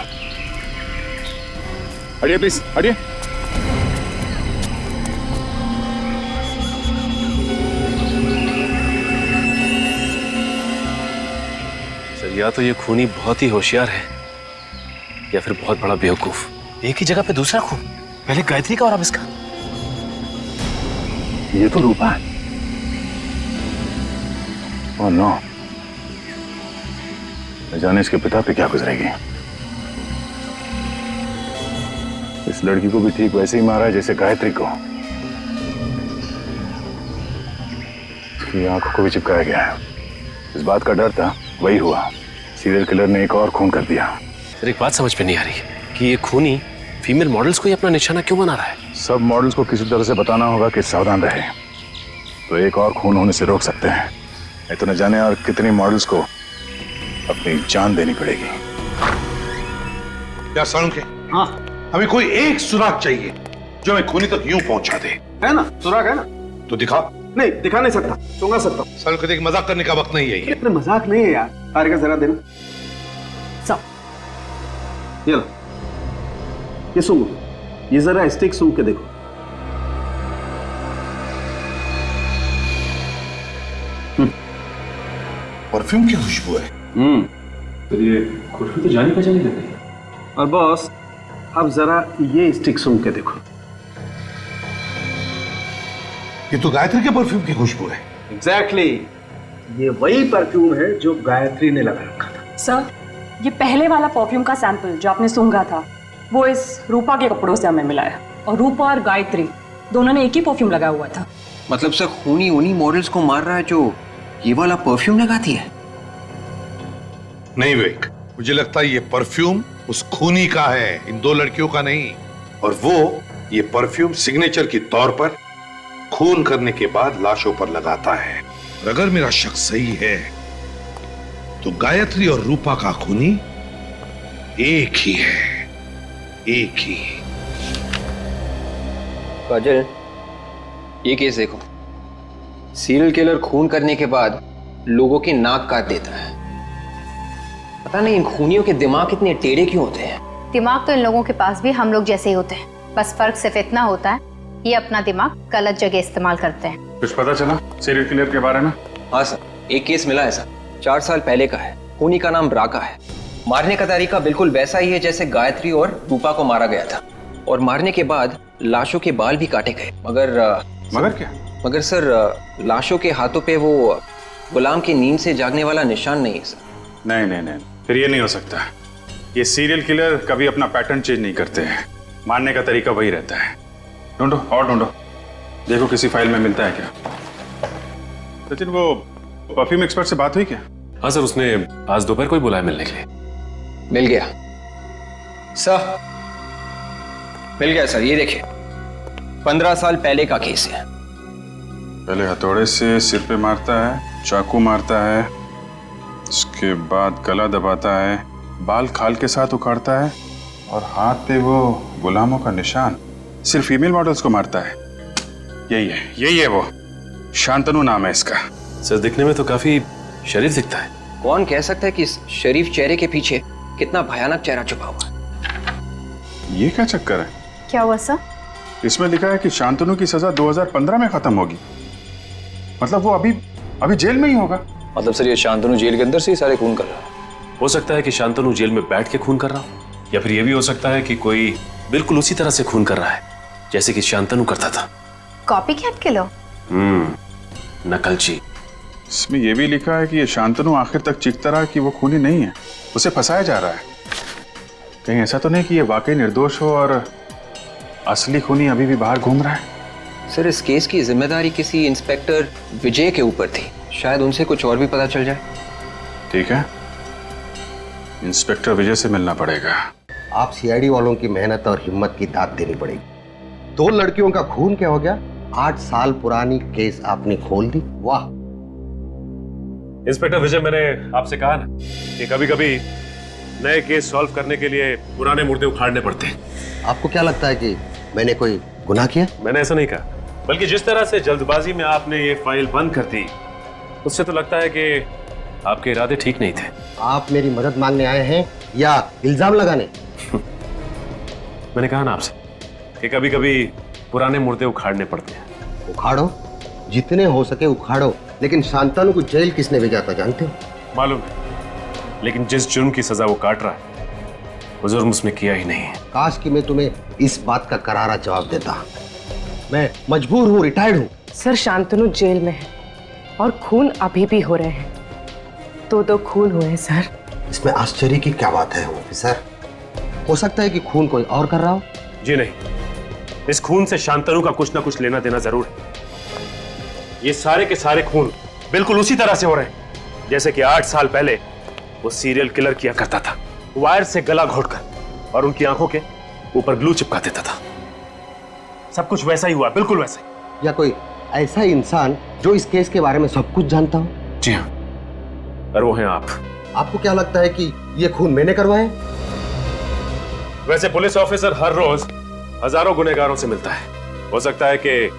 हटिए प्लीज, हटिए। सर, या तो ये खूनी बहुत ही होशियार है, या फिर बहुत बड़ा बेवकूफ। एक ही जगह पे दूसरा खून, पहले गायत्री का और अब इसका। ये तो रूपा है। ओह नो, न जाने इसके पिता पे क्या गुजरेगी। इस लड़की को भी ठीक वैसे ही मारा है जैसे गायत्री को। उसकी आंखों को भी चिपकाया गया है। इस बात का डर था, वही हुआ। सीरियल किलर ने एक और खून कर दिया। सर, एक बात समझ में नहीं आ रही कि ये खूनी फीमेल मॉडल्स को ही अपना निशाना क्यों बना रहा है? सब मॉडल्स को किसी तरह से बताना होगा कि सावधान रहे, तो एक और खून होने से रोक सकते हैं। नहीं तो न जाने और कितनी मॉडल्स को अपनी जान देनी पड़ेगी। क्या सालुंखे? हाँ, हमें कोई एक सुराग चाहिए जो हमें खूनी तक यूं पहुंचा दे। है ना, सुराग है ना? तो दिखा। नहीं, दिखा नहीं सकता, सूंघा सकता हूँ। सालुंखे, देख, मजाक करने का वक्त नहीं है ये। इतना मजाक नहीं है यार। तारिका जरा देना। सब ये लो। ये सूंघो, ये जरा स्टिक सूंघ के देखो। परफ्यूम की खुशबू है। तो ये खुशबू तो जानी पहचानी लग रही है। और बॉस, अब जरा ये स्टिक सूंघ के देखो। ये तो गायत्री के परफ्यूम की खुशबू है। एग्जैक्टली, ये वही परफ्यूम है जो गायत्री ने लगा रखा था। सर, ये पहले वाला परफ्यूम का सैंपल जो आपने सूंघा था वो इस रूपा के कपड़ों से हमें मिला है, और रूपा और गायत्री दोनों ने एक ही परफ्यूम लगाया हुआ था। मतलब सर खूनी उन्हीं मॉडल्स को मार रहा है जो ये वाला परफ्यूम लगाती है? नहीं विवेक, मुझे लगता है ये परफ्यूम उस खूनी का है, इन दो लड़कियों का नहीं। और वो ये परफ्यूम सिग्नेचर के तौर पर खून करने के बाद लाशों पर लगाता है। और अगर मेरा शक सही है तो गायत्री और रूपा का खूनी एक ही है, एक ही। काजल, ये केस देखो। सीरियल किलर खून करने के बाद लोगों की नाक काट देता है। पता नहीं इन खूनियों के दिमाग इतने टेढ़े क्यों होते हैं। दिमाग तो इन लोगों के पास भी हम लोग जैसे ही होते हैं, बस फर्क सिर्फ इतना होता है ये अपना दिमाग गलत जगह इस्तेमाल करते हैं। कुछ पता चला सीरियल किलर के बारे में? हाँ सर, एक केस मिला है सर, 4 साल पहले का है। खूनी का नाम राका है। मारने का तरीका बिल्कुल वैसा ही है जैसे गायत्री और रूपा को मारा गया था, और मारने के बाद लाशों के बाल भी काटे गए। मगर क्या? मगर सर, लाशों के हाथों पे वो गुलाम की नींद से जागने वाला निशान नहीं है सर। नहीं नहीं नहीं, फिर ये नहीं हो सकता। ये सीरियल किलर कभी अपना पैटर्न चेंज नहीं करते हैं, मारने का तरीका वही रहता है। ढूंढो और ढूंढो, देखो किसी फाइल में मिलता है क्या। सचिन, वो परफ्यूम एक्सपर्ट से बात हुई क्या? हाँ सर, उसने आज दोपहर को ही बुलाया मिलने के लिए। मिल गया सर, मिल गया सर। ये देखिए, 15 साल पहले का केस है। पहले हथौड़े से सिर पे मारता है, चाकू मारता है, उसके बाद गला दबाता है, बाल खाल के साथ उखाड़ता है, और हाथ पे वो गुलामों का निशान। सिर्फ फीमेल मॉडल्स को मारता है। यही है वो। शांतनु नाम है इसका। सर, दिखने में तो काफी शरीफ दिखता है। कौन कह सकता है कि इस शरीफ चेहरे के पीछे कितना भयानक चेहरा छुपा हुआ है। ये क्या चक्कर है? क्या हुआ सर? इसमें लिखा है कि शांतनु की सजा 2015 में खत्म होगी। मतलब वो अभी जेल में ही होगा। मतलब सर, ये शांतनु जेल के अंदर से ही सारे खून कर रहा है? हो सकता है कि शांतनु जेल में बैठ के खून कर रहा हो, या फिर ये भी हो सकता है कि कोई बिल्कुल उसी तरह से खून कर रहा है जैसे कि शांतनु करता था। Copy cat killer. नकलची। इसमें यह भी लिखा है कि ये शांतनु आखिर तक चीखता रहा कि वो खूनी नहीं है, उसे फंसाया जा रहा है। कहीं ऐसा तो नहीं कि ये वाकई निर्दोष हो और असली खूनी अभी भी बाहर घूम रहा है? सर, इस केस की जिम्मेदारी किसी इंस्पेक्टर विजय के ऊपर थी। शायद उनसे कुछ और भी पता चल जाए। ठीक है, इंस्पेक्टर विजय से मिलना पड़ेगा। आप सीआईडी वालों की मेहनत और हिम्मत की दाद देनी पड़ेगी। 2 लड़कियों का खून क्या हो गया? 8 साल पुरानी केस आपने खोल दी। वाह इंस्पेक्टर विजय, मैंने आपसे कहा ना कि कभी कभी नए केस सॉल्व करने के लिए पुराने मुर्दे उखाड़ने पड़ते हैं। आपको क्या लगता है कि मैंने कोई गुनाह किया? मैंने ऐसा नहीं कहा, बल्कि जिस तरह से जल्दबाजी में आपने ये फाइल बंद कर दी, उससे तो लगता है कि आपके इरादे ठीक नहीं थे। आप मेरी मदद मांगने आए हैं या इल्जाम लगाने? मैंने कहा ना आपसे कि कभी कभी पुराने मुर्दे उखाड़ने पड़ते हैं। उखाड़ो, जितने हो सके उखाड़ो, लेकिन शांतनु को जेल किसने भेजा था जानते हो? मालूम है, लेकिन जिस जुर्म की सजा वो काट रहा है वो जुर्म उसने किया ही नहीं है। काश कि मैं तुम्हें इस बात का करारा जवाब देता। मैं मजबूर हूँ, रिटायर्ड हूँ। सर, शांतनु जेल में है और खून अभी भी हो रहे हैं। 2 खून हुए हैं सर। इसमें आश्चर्य की क्या बात है ऑफिसर? हो सकता है कि खून कोई और कर रहा हो। जी नहीं, इस खून से शांतनु का कुछ ना कुछ लेना देना जरूर है। ये सारे के सारे खून बिल्कुल उसी तरह से हो रहे हैं जैसे कि 8 साल पहले वो सीरियल किलर किया करता था, वायर से गला घोटकर और उनकी आंखों के ऊपर ग्लू चिपका देता था। सब कुछ वैसा ही हुआ, बिल्कुल वैसा ही। या कोई ऐसा इंसान जो इस केस के बारे में सब कुछ जानता हो? जी हाँ, और वो हैं आप। आपको क्या लगता है कि ये खून मैंने करवाए? वैसे पुलिस ऑफिसर हर रोज हजारों गुनहगारों से मिलता है। हो सकता है कि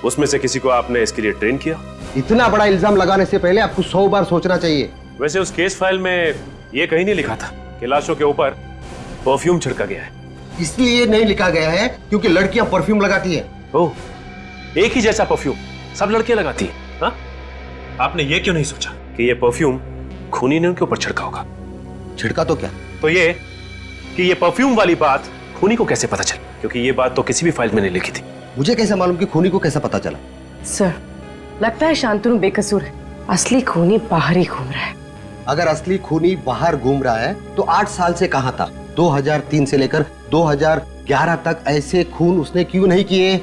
उसमें से किसी को आपने इसके लिए ट्रेन किया। इतना बड़ा इल्जाम लगाने से पहले आपको 100 बार सोचना चाहिए। वैसे उस केस फाइल में यह कहीं नहीं लिखा था कि लाशों के ऊपर परफ्यूम छिड़का गया है। इसलिए नहीं लिखा गया है क्योंकि लड़कियां परफ्यूम लगाती है। ओह, एक ही जैसा परफ्यूम सब लड़कियां लगाती हैं, हाँ? आपने ये क्यों नहीं सोचा कि ये परफ्यूम खूनी ने उनके ऊपर छिड़का होगा? छिड़का तो क्या? तो ये कि ये परफ्यूम वाली बात खूनी को कैसे पता चली? क्योंकि ये बात तो किसी भी फाइल में नहीं लिखी थी। मुझे कैसे मालूम कि खूनी को कैसा पता चला? सर, लगता है शांतनु बेकसूर है। असली खूनी बाहर ही घूम रहा है। अगर असली खूनी बाहर घूम रहा है तो 8 साल से कहां था? 2003 से लेकर 2011 तक ऐसे खून उसने क्यों नहीं किए?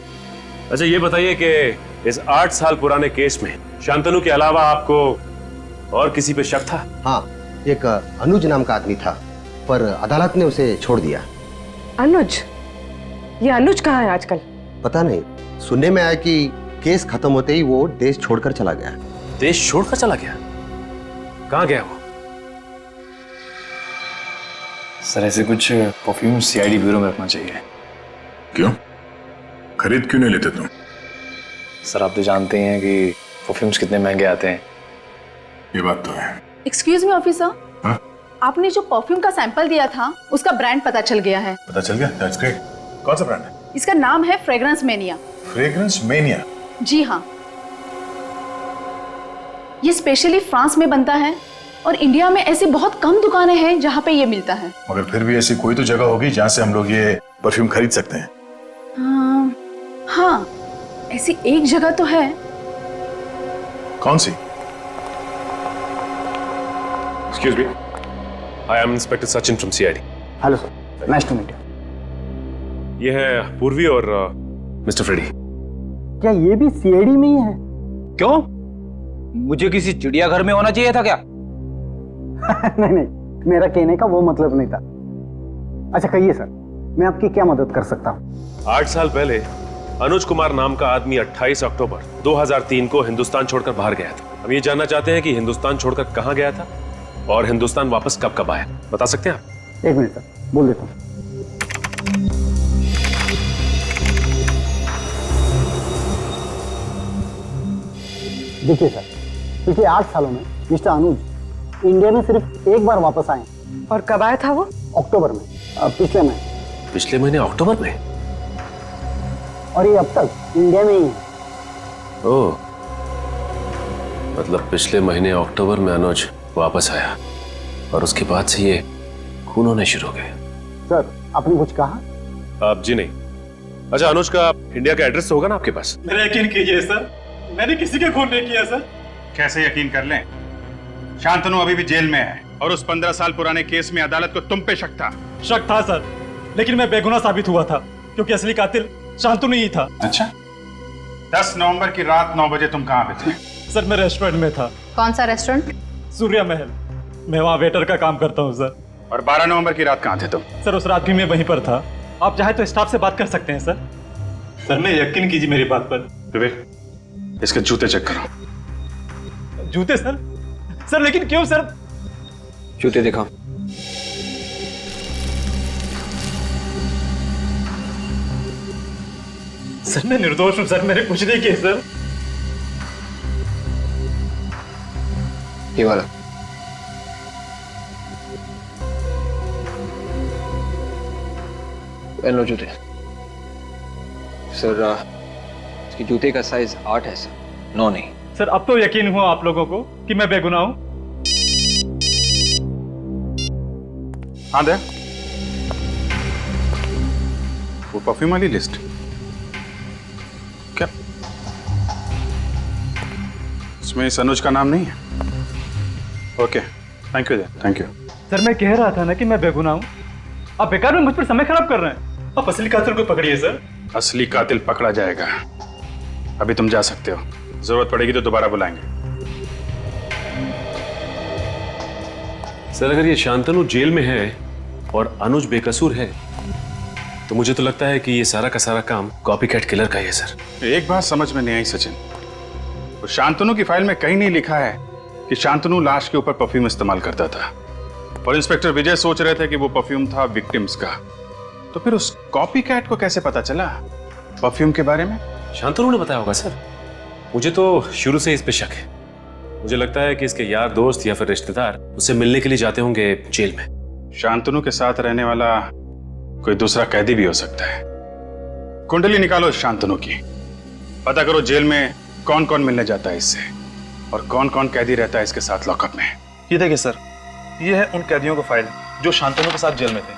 अच्छा ये बताइए कि इस 8 साल पुराने केस में शांतनु के अलावा आपको और किसी पे शक था? हाँ, एक अनुज नाम का आदमी था, पर अदालत ने उसे छोड़ दिया। अनुज? ये अनुज कहाँ है आजकल? पता नहीं, सुनने में आया कि केस खत्म होते ही वो देश छोड़कर चला गया। देश छोड़कर चला गया? कहाँ गया वो? सर ऐसे कुछ परफ्यूम सीआईडी ब्यूरो में रखना चाहिए। क्यों? खरीद क्यों नहीं लेते तुम? सर आप तो जानते हैं कि परफ्यूम्स कितने महंगे आते हैं। ये बात तो है। एक्सक्यूज मी ऑफिसर, आपने जो परफ्यूम का सैंपल दिया था उसका ब्रांड पता चल गया है। पता चल गया? That's great. कौन सा ब्रांड है? इसका नाम है फ्रेग्रेंस मेनिया। Fragrance mania? जी हाँ, ये स्पेशली फ्रांस में बनता है और इंडिया में ऐसी बहुत कम दुकानें हैं जहाँ पे ये मिलता है। मगर फिर भी ऐसी कोई तो जगह होगी जहाँ से हम लोग ये परफ्यूम खरीद सकते हैं। हाँ, ऐसी एक जगह तो है। कौन सी? Excuse me. I am Inspector Sachin from CID. Hello sir, nice to meet you. ये है पूर्वी और मिस्टर फ्रेडी। क्या ये भी सीआईडी में ही है? क्यों? मुझे किसी चिड़ियाघर में होना चाहिए था क्या? नहीं नहीं, मेरा कहने का वो मतलब नहीं था। अच्छा कहिए सर, मैं आपकी क्या मदद कर सकता हूँ? 8 साल पहले अनुज कुमार नाम का आदमी 28 अक्टूबर 2003 को हिंदुस्तान छोड़कर बाहर गया था। हम ये जानना चाहते हैं कि हिंदुस्तान छोड़कर कहाँ गया था और हिंदुस्तान वापस कब कब आया। बता सकते हैं आप? 1 मिनट सर, बोल देता हूँ। देखिए सर, पिछले 8 सालों में मिस्टर अनुज इंडिया में सिर्फ एक बार वापस आए। और कब आया था वो? अक्टूबर में, पिछले महीने। पिछले महीने अक्टूबर में? और ये अब तक इंडिया में ही है। ओह, मतलब पिछले महीने अक्टूबर में अनुज वापस आया और उसके बाद से ये खून होने शुरू हो गए। सर आपने कुछ कहा? आप जी नहीं। अच्छा, अनुज का इंडिया का एड्रेस होगा ना आपके पास? मेरा यकीन कीजिए सर, मैंने किसी का खून नहीं किया सर। कैसे यकीन कर लें? शांतनु अभी भी जेल में है और उस 15 साल पुराने केस में अदालत को तुम पे शक था। शक था सर, लेकिन मैं बेगुनाह साबित हुआ था क्योंकि असली कातिल शांतनु ही था। अच्छा, 10 नवंबर की रात 9 बजे तुम कहाँ पे थे? सर मैं रेस्टोरेंट में था। कौन सा रेस्टोरेंट? सूर्या महल। मैं वहाँ वेटर का काम करता हूँ सर। और 12 नवंबर की रात कहाँ थे तुम? सर उस रात भी मैं वहीं पर था। आप चाहे तो स्टाफ से बात कर सकते हैं सर। सर मैं यकीन कीजिए मेरी बात पर। इसके जूते चेक करो। जूते सर? सर लेकिन क्यों सर? जूते दिखाओ। सर मैं निर्दोष हूं सर, मैंने कुछ नहीं किया सर। ये वाला। लो जूते। सर इसके जूते का साइज 8 है सर, 9 नहीं। सर अब तो यकीन हुआ आप लोगों को कि मैं बेगुनाह हूं। हाँ दे वो परफ्यूम वाली लिस्ट। क्या इसमें इस अनुज का नाम नहीं है? Okay, thank you, thank you. Sir मैं कह रहा था ना कि मैं बेगुनाह हूं। आप बेकार में मुझ पर समय खराब कर रहे हैं। आप असली कातिल को पकड़िए सर। असली कातिल पकड़ा जाएगा। अभी तुम जा सकते हो, जरूरत पड़ेगी तो दोबारा बुलाएंगे। सर अगर ये शांतनु जेल में है और अनुज बेकसूर है तो मुझे तो लगता है कि ये सारा का सारा काम कॉपीकैट किलर का ही है सर। एक बात समझ में नहीं आई सचिन, तो शांतनु की फाइल में कहीं नहीं लिखा है कि शांतनु लाश के ऊपर परफ्यूम इस्तेमाल करता था और इंस्पेक्टर विजय सोच रहे थे कि वो परफ्यूम था विक्टिम्स का। तो फिर उस कॉपीकैट को कैसे पता चला परफ्यूम के बारे में? शांतनु ने बताया होगा सर। मुझे तो शुरू से इस पे शक है। मुझे लगता है कि इसके यार दोस्त या फिर रिश्तेदार उससे मिलने के लिए जाते होंगे जेल में। शांतनु के साथ रहने वाला कोई दूसरा कैदी भी हो सकता है। कुंडली निकालो शांतनु की, पता करो जेल में कौन कौन मिलने जाता है इससे और कौन कौन कैदी रहता है इसके साथ लॉकअप में। ये देखिए सर, ये है उन कैदियों का फाइल जो शांतनु के साथ जेल में थे।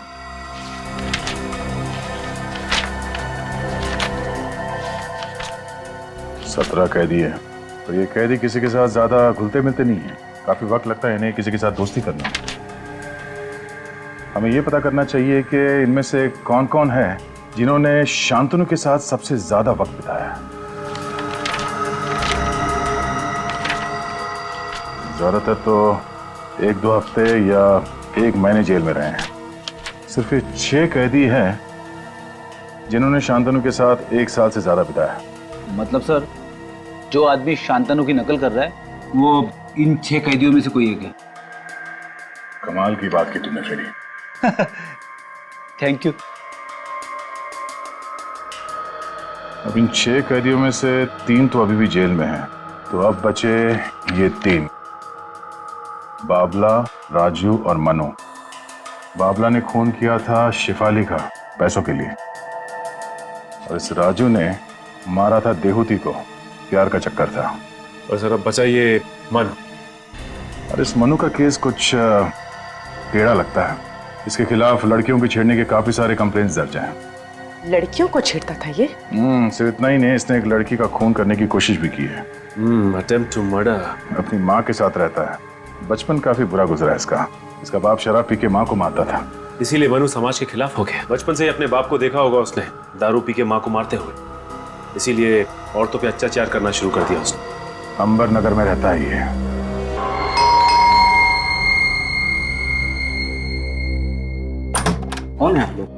सत्रह कैदी है, और ये कैदी किसी के साथ ज्यादा घुलते मिलते नहीं है। काफी वक्त लगता है इन्हें किसी के साथ दोस्ती करना। हमें ये पता करना चाहिए कि इनमें से कौन कौन है जिन्होंने शांतनु के साथ सबसे ज्यादा वक्त बिताया। ज्यादातर तो 1-2 हफ्ते या 1 महीने जेल में रहे हैं। सिर्फ ये 6 कैदी हैं जिन्होंने शांतनु के साथ 1 साल से ज्यादा बिताया। मतलब सर, जो आदमी शांतनु की नकल कर रहा है वो इन 6 कैदियों में से कोई एक है। कमाल की बात की तुमने फेरी। Thank you. अब इन 6 कैदियों में से 3 तो अभी भी जेल में हैं, तो अब बचे ये 3, बाबला, राजू और मनु। बाबला ने खून किया था शिफाली का पैसों के लिए, और इस राजू ने मारा था देहूती को, प्यार का चक्कर था। और सर अब बचा ये मनु। और इस मनु का केस कुछ टेढ़ा लगता है। इसके खिलाफ लड़कियों की छेड़ने के काफी सारे कंप्लेंट्स दर्ज हैं। लड़कियों को छेड़ता था ये? सिर्फ इतना ही नहीं, इसने एक लड़की का खून करने की कोशिश भी की है। Attempt to murder. अपनी माँ के साथ रहता है। बचपन काफी बुरा गुजरा है इसका। इसका बाप शराब पी के माँ को मारता था, इसीलिए मनु समाज के खिलाफ हो गया। बचपन से ही अपने बाप को देखा होगा उसने दारू पी के माँ को मारते हुए, इसीलिए औरतों पे अत्याचार करना शुरू कर दिया उसने। अंबर नगर में रहता है ये। कौन है आप लोग?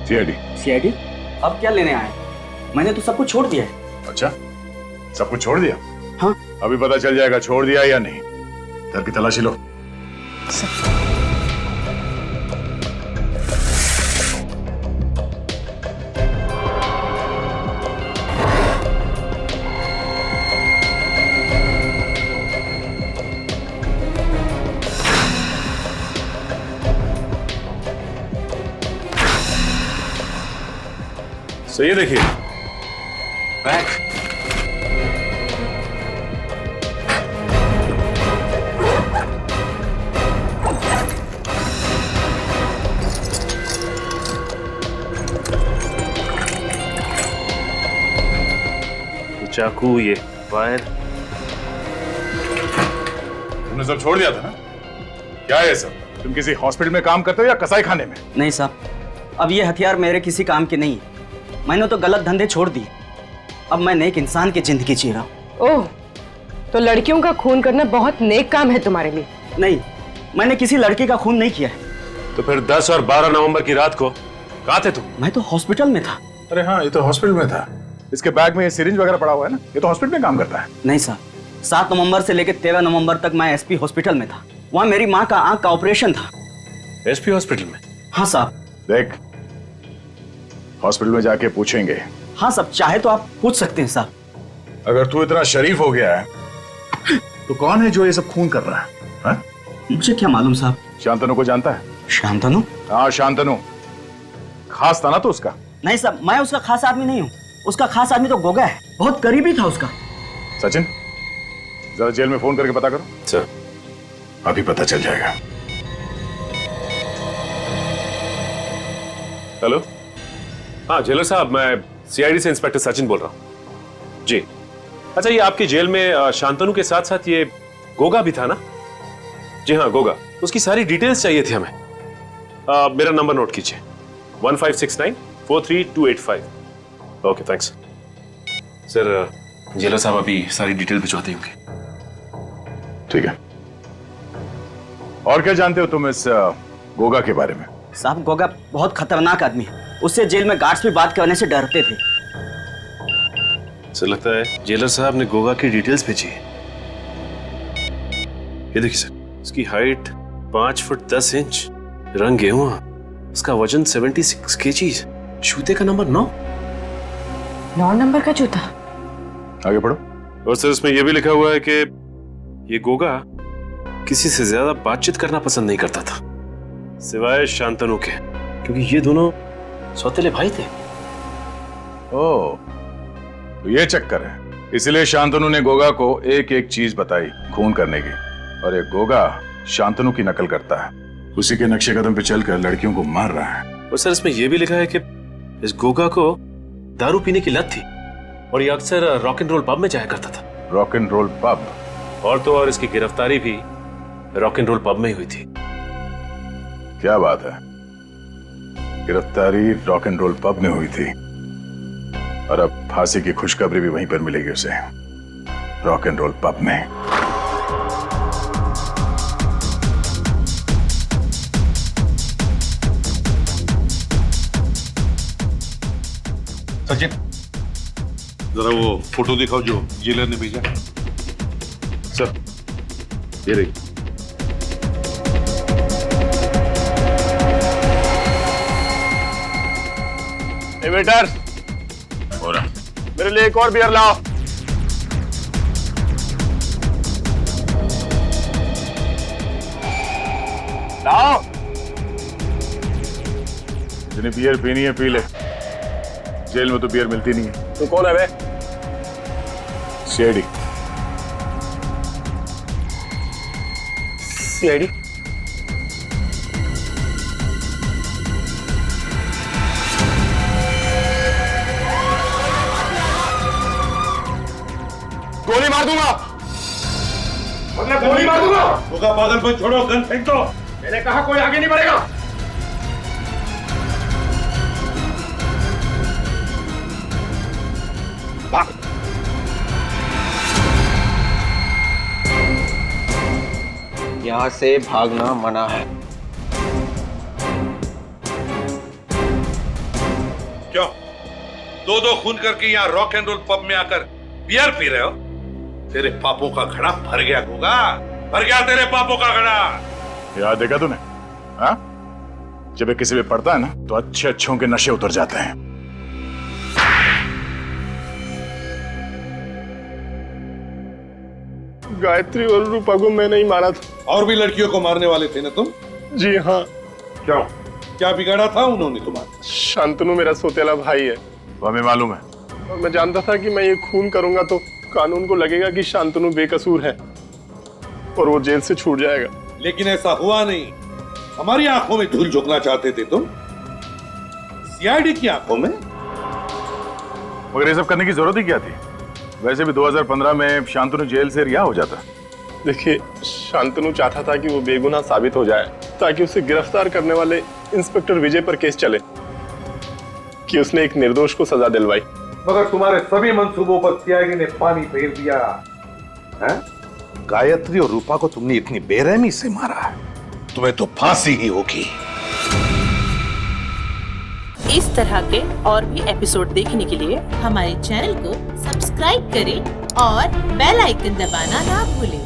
सीआईडी। सीआईडी? अब क्या लेने आए? मैंने तो सब कुछ छोड़ दिया है। अच्छा, सब कुछ छोड़ दिया? हाँ। अभी पता चल जाएगा छोड़ दिया या नहीं। घर की तलाशी लो। तो ये देखिए बैग। चाकू, ये वायर। तुमने सब छोड़ दिया था ना? क्या है सब? तुम किसी हॉस्पिटल में काम करते हो या कसाई खाने में? नहीं साहब, अब ये हथियार मेरे किसी काम के नहीं है। मैंने तो गलत धंधे छोड़ दिए। अब मैं नेक इंसान की जिंदगी जी रहा हूँ। ओह, तो लड़कियों का खून करना बहुत नेक काम है तुम्हारे लिए? नहीं, मैंने किसी लड़की का खून नहीं किया है। तो फिर 10 और 12 नवंबर की रात को कहाँ थे तुम? मैं तो हॉस्पिटल में था। अरे हाँ, ये तो हॉस्पिटल में था। इसके बैग में ये सिरिंज वगैरह पड़ा हुआ है ना, ये तो हॉस्पिटल में काम करता है। नहीं साहब, 7 नवंबर से लेकर 13 नवंबर तक मैं एसपी हॉस्पिटल में था। वहाँ मेरी माँ का आंख का ऑपरेशन था। एसपी हॉस्पिटल में? हाँ साहब। देख, हॉस्पिटल में जाके पूछेंगे। हाँ साहब, चाहे तो आप पूछ सकते हैं साहब। अगर तू इतना शरीफ हो गया है तो कौन है जो ये सब खून कर रहा है? हा? मुझे क्या मालूम साहब। शांतनु को जानता है? शांतनु? हाँ, शांतनु। खास था ना तो उसका? नहीं साहब, मैं उसका खास आदमी नहीं हूँ। उसका खास आदमी तो गोगा है, बहुत करीबी था उसका। सचिन, जरा जेल में फोन करके पता करो। सर, अभी पता चल जाएगा। हेलो, हाँ जेलर साहब, मैं सीआईडी से इंस्पेक्टर सचिन बोल रहा हूँ जी। अच्छा, ये आपकी जेल में शांतनु के साथ साथ ये गोगा भी था ना? जी हाँ, गोगा। उसकी सारी डिटेल्स चाहिए थी हमें। मेरा नंबर नोट कीजिए, 1569432285। Okay, thanks sir. जेलर साहब अभी सारी डिटेल भिजवाते होंगे। ठीक है। और क्या जानते हो तुम इस गोगा के बारे में? साहब, गोगा बहुत खतरनाक आदमी है। उससे जेल में गार्ड्स भी बात करने से डरते थे। सर, लगता है जेलर साहब ने गोगा की डिटेल्स भेजी है। ये देखिए सर, इसकी हाइट 5 फुट 10 इंच, रंग गेहुआ, इसका वजन 76 kg, जूते का नंबर 9 नंबर का जूता। आगे पढ़ो। और सर, इसमें यह भी लिखा हुआ है कि ये गोगा किसी से ज्यादा बातचीत करना पसंद नहीं करता था सिवाय शांतनु के, क्योंकि ये दोनों सौतेले भाई थे। ओ, तो ये चक्कर है, इसलिए शांतनु ने गोगा को एक एक चीज बताई खून करने की, और ये गोगा शांतनु की नकल करता है, उसी के नक्शे कदम पे चलकर लड़कियों को मार रहा है। और सर इसमें यह भी लिखा है कि इस गोगा को दारू पीने की लत थी और ये अक्सर रॉक एंड रोल पब में जाया करता था। Rock and roll pub? और तो और इसकी गिरफ्तारी भी रॉक एंड रोल पब में ही हुई थी। क्या बात है, गिरफ्तारी रॉक एंड रोल पब में हुई थी और अब फांसी की खुशखबरी भी वहीं पर मिलेगी उसे, रॉक एंड रोल पब में। सचिन, जरा वो फोटो दिखाओ जो जेलर ने भेजा। सर, ये रही। वेटर, मेरे लिए एक और बियर लाओ। लाओ। जिन्हें बियर पीनी है पी ले, जेल में तो बियर मिलती नहीं है। तू कौन है बे? सीआईडी। सीआईडी? गोली मार दूंगा। मतलब गोली मार दूंगा। होगा पागलपन छोड़ो, गन फेंक दो। मैंने कहा कोई आगे नहीं बढ़ेगा। भाग। यहां से भागना मना है। क्यों? दो खून करके यहाँ रॉक एंड रोल पब में आकर बियर पी रहे हो? तेरे पापों का घड़ा भर गया गोगा, भर गया तेरे पापों का घड़ा। याद देखा तूने? हाँ? जब ये किसी पे पड़ता है ना तो अच्छे अच्छों के नशे उतर जाते हैं। गायत्री और रूपा को मैंने ही मारा था। और भी लड़कियों को मारने वाले थे ना तुम? जी हाँ। क्यों? क्या बिगाड़ा था उन्होंने तुम्हारा? शांतनु मेरा सौतेला भाई है। वो हमें मालूम है। और मैं जानता था कि मैं ये खून करूंगा तो कानून को लगेगा कि शांतनु बेकसूर है और वो जेल से छूट जाएगा। लेकिन ऐसा हुआ नहीं। हमारी आंखों में धूल झोंकना चाहते थे तुम, सीआईडी की आंखों में। मगर ये सब करने की जरूरत ही क्या थी? वैसे भी 2015 में शांतनु जेल से रिहा हो जाता। देखिए, शांतनु चाहता था कि वो बेगुनाह साबित हो जाए ताकि उसे गिरफ्तार करने वाले इंस्पेक्टर विजय पर केस चले कि उसने एक निर्दोष को सजा दिलवाई। मगर तुम्हारे सभी मंसूबों पर सीआईडी ने पानी फेर दिया है? गायत्री और रूपा को तुमने इतनी बेरहमी से मारा है, तुम्हें तो फांसी ही होगी। इस तरह के और भी एपिसोड देखने के लिए हमारे चैनल को सब्सक्राइब करें और बेल आइकन दबाना ना भूलें।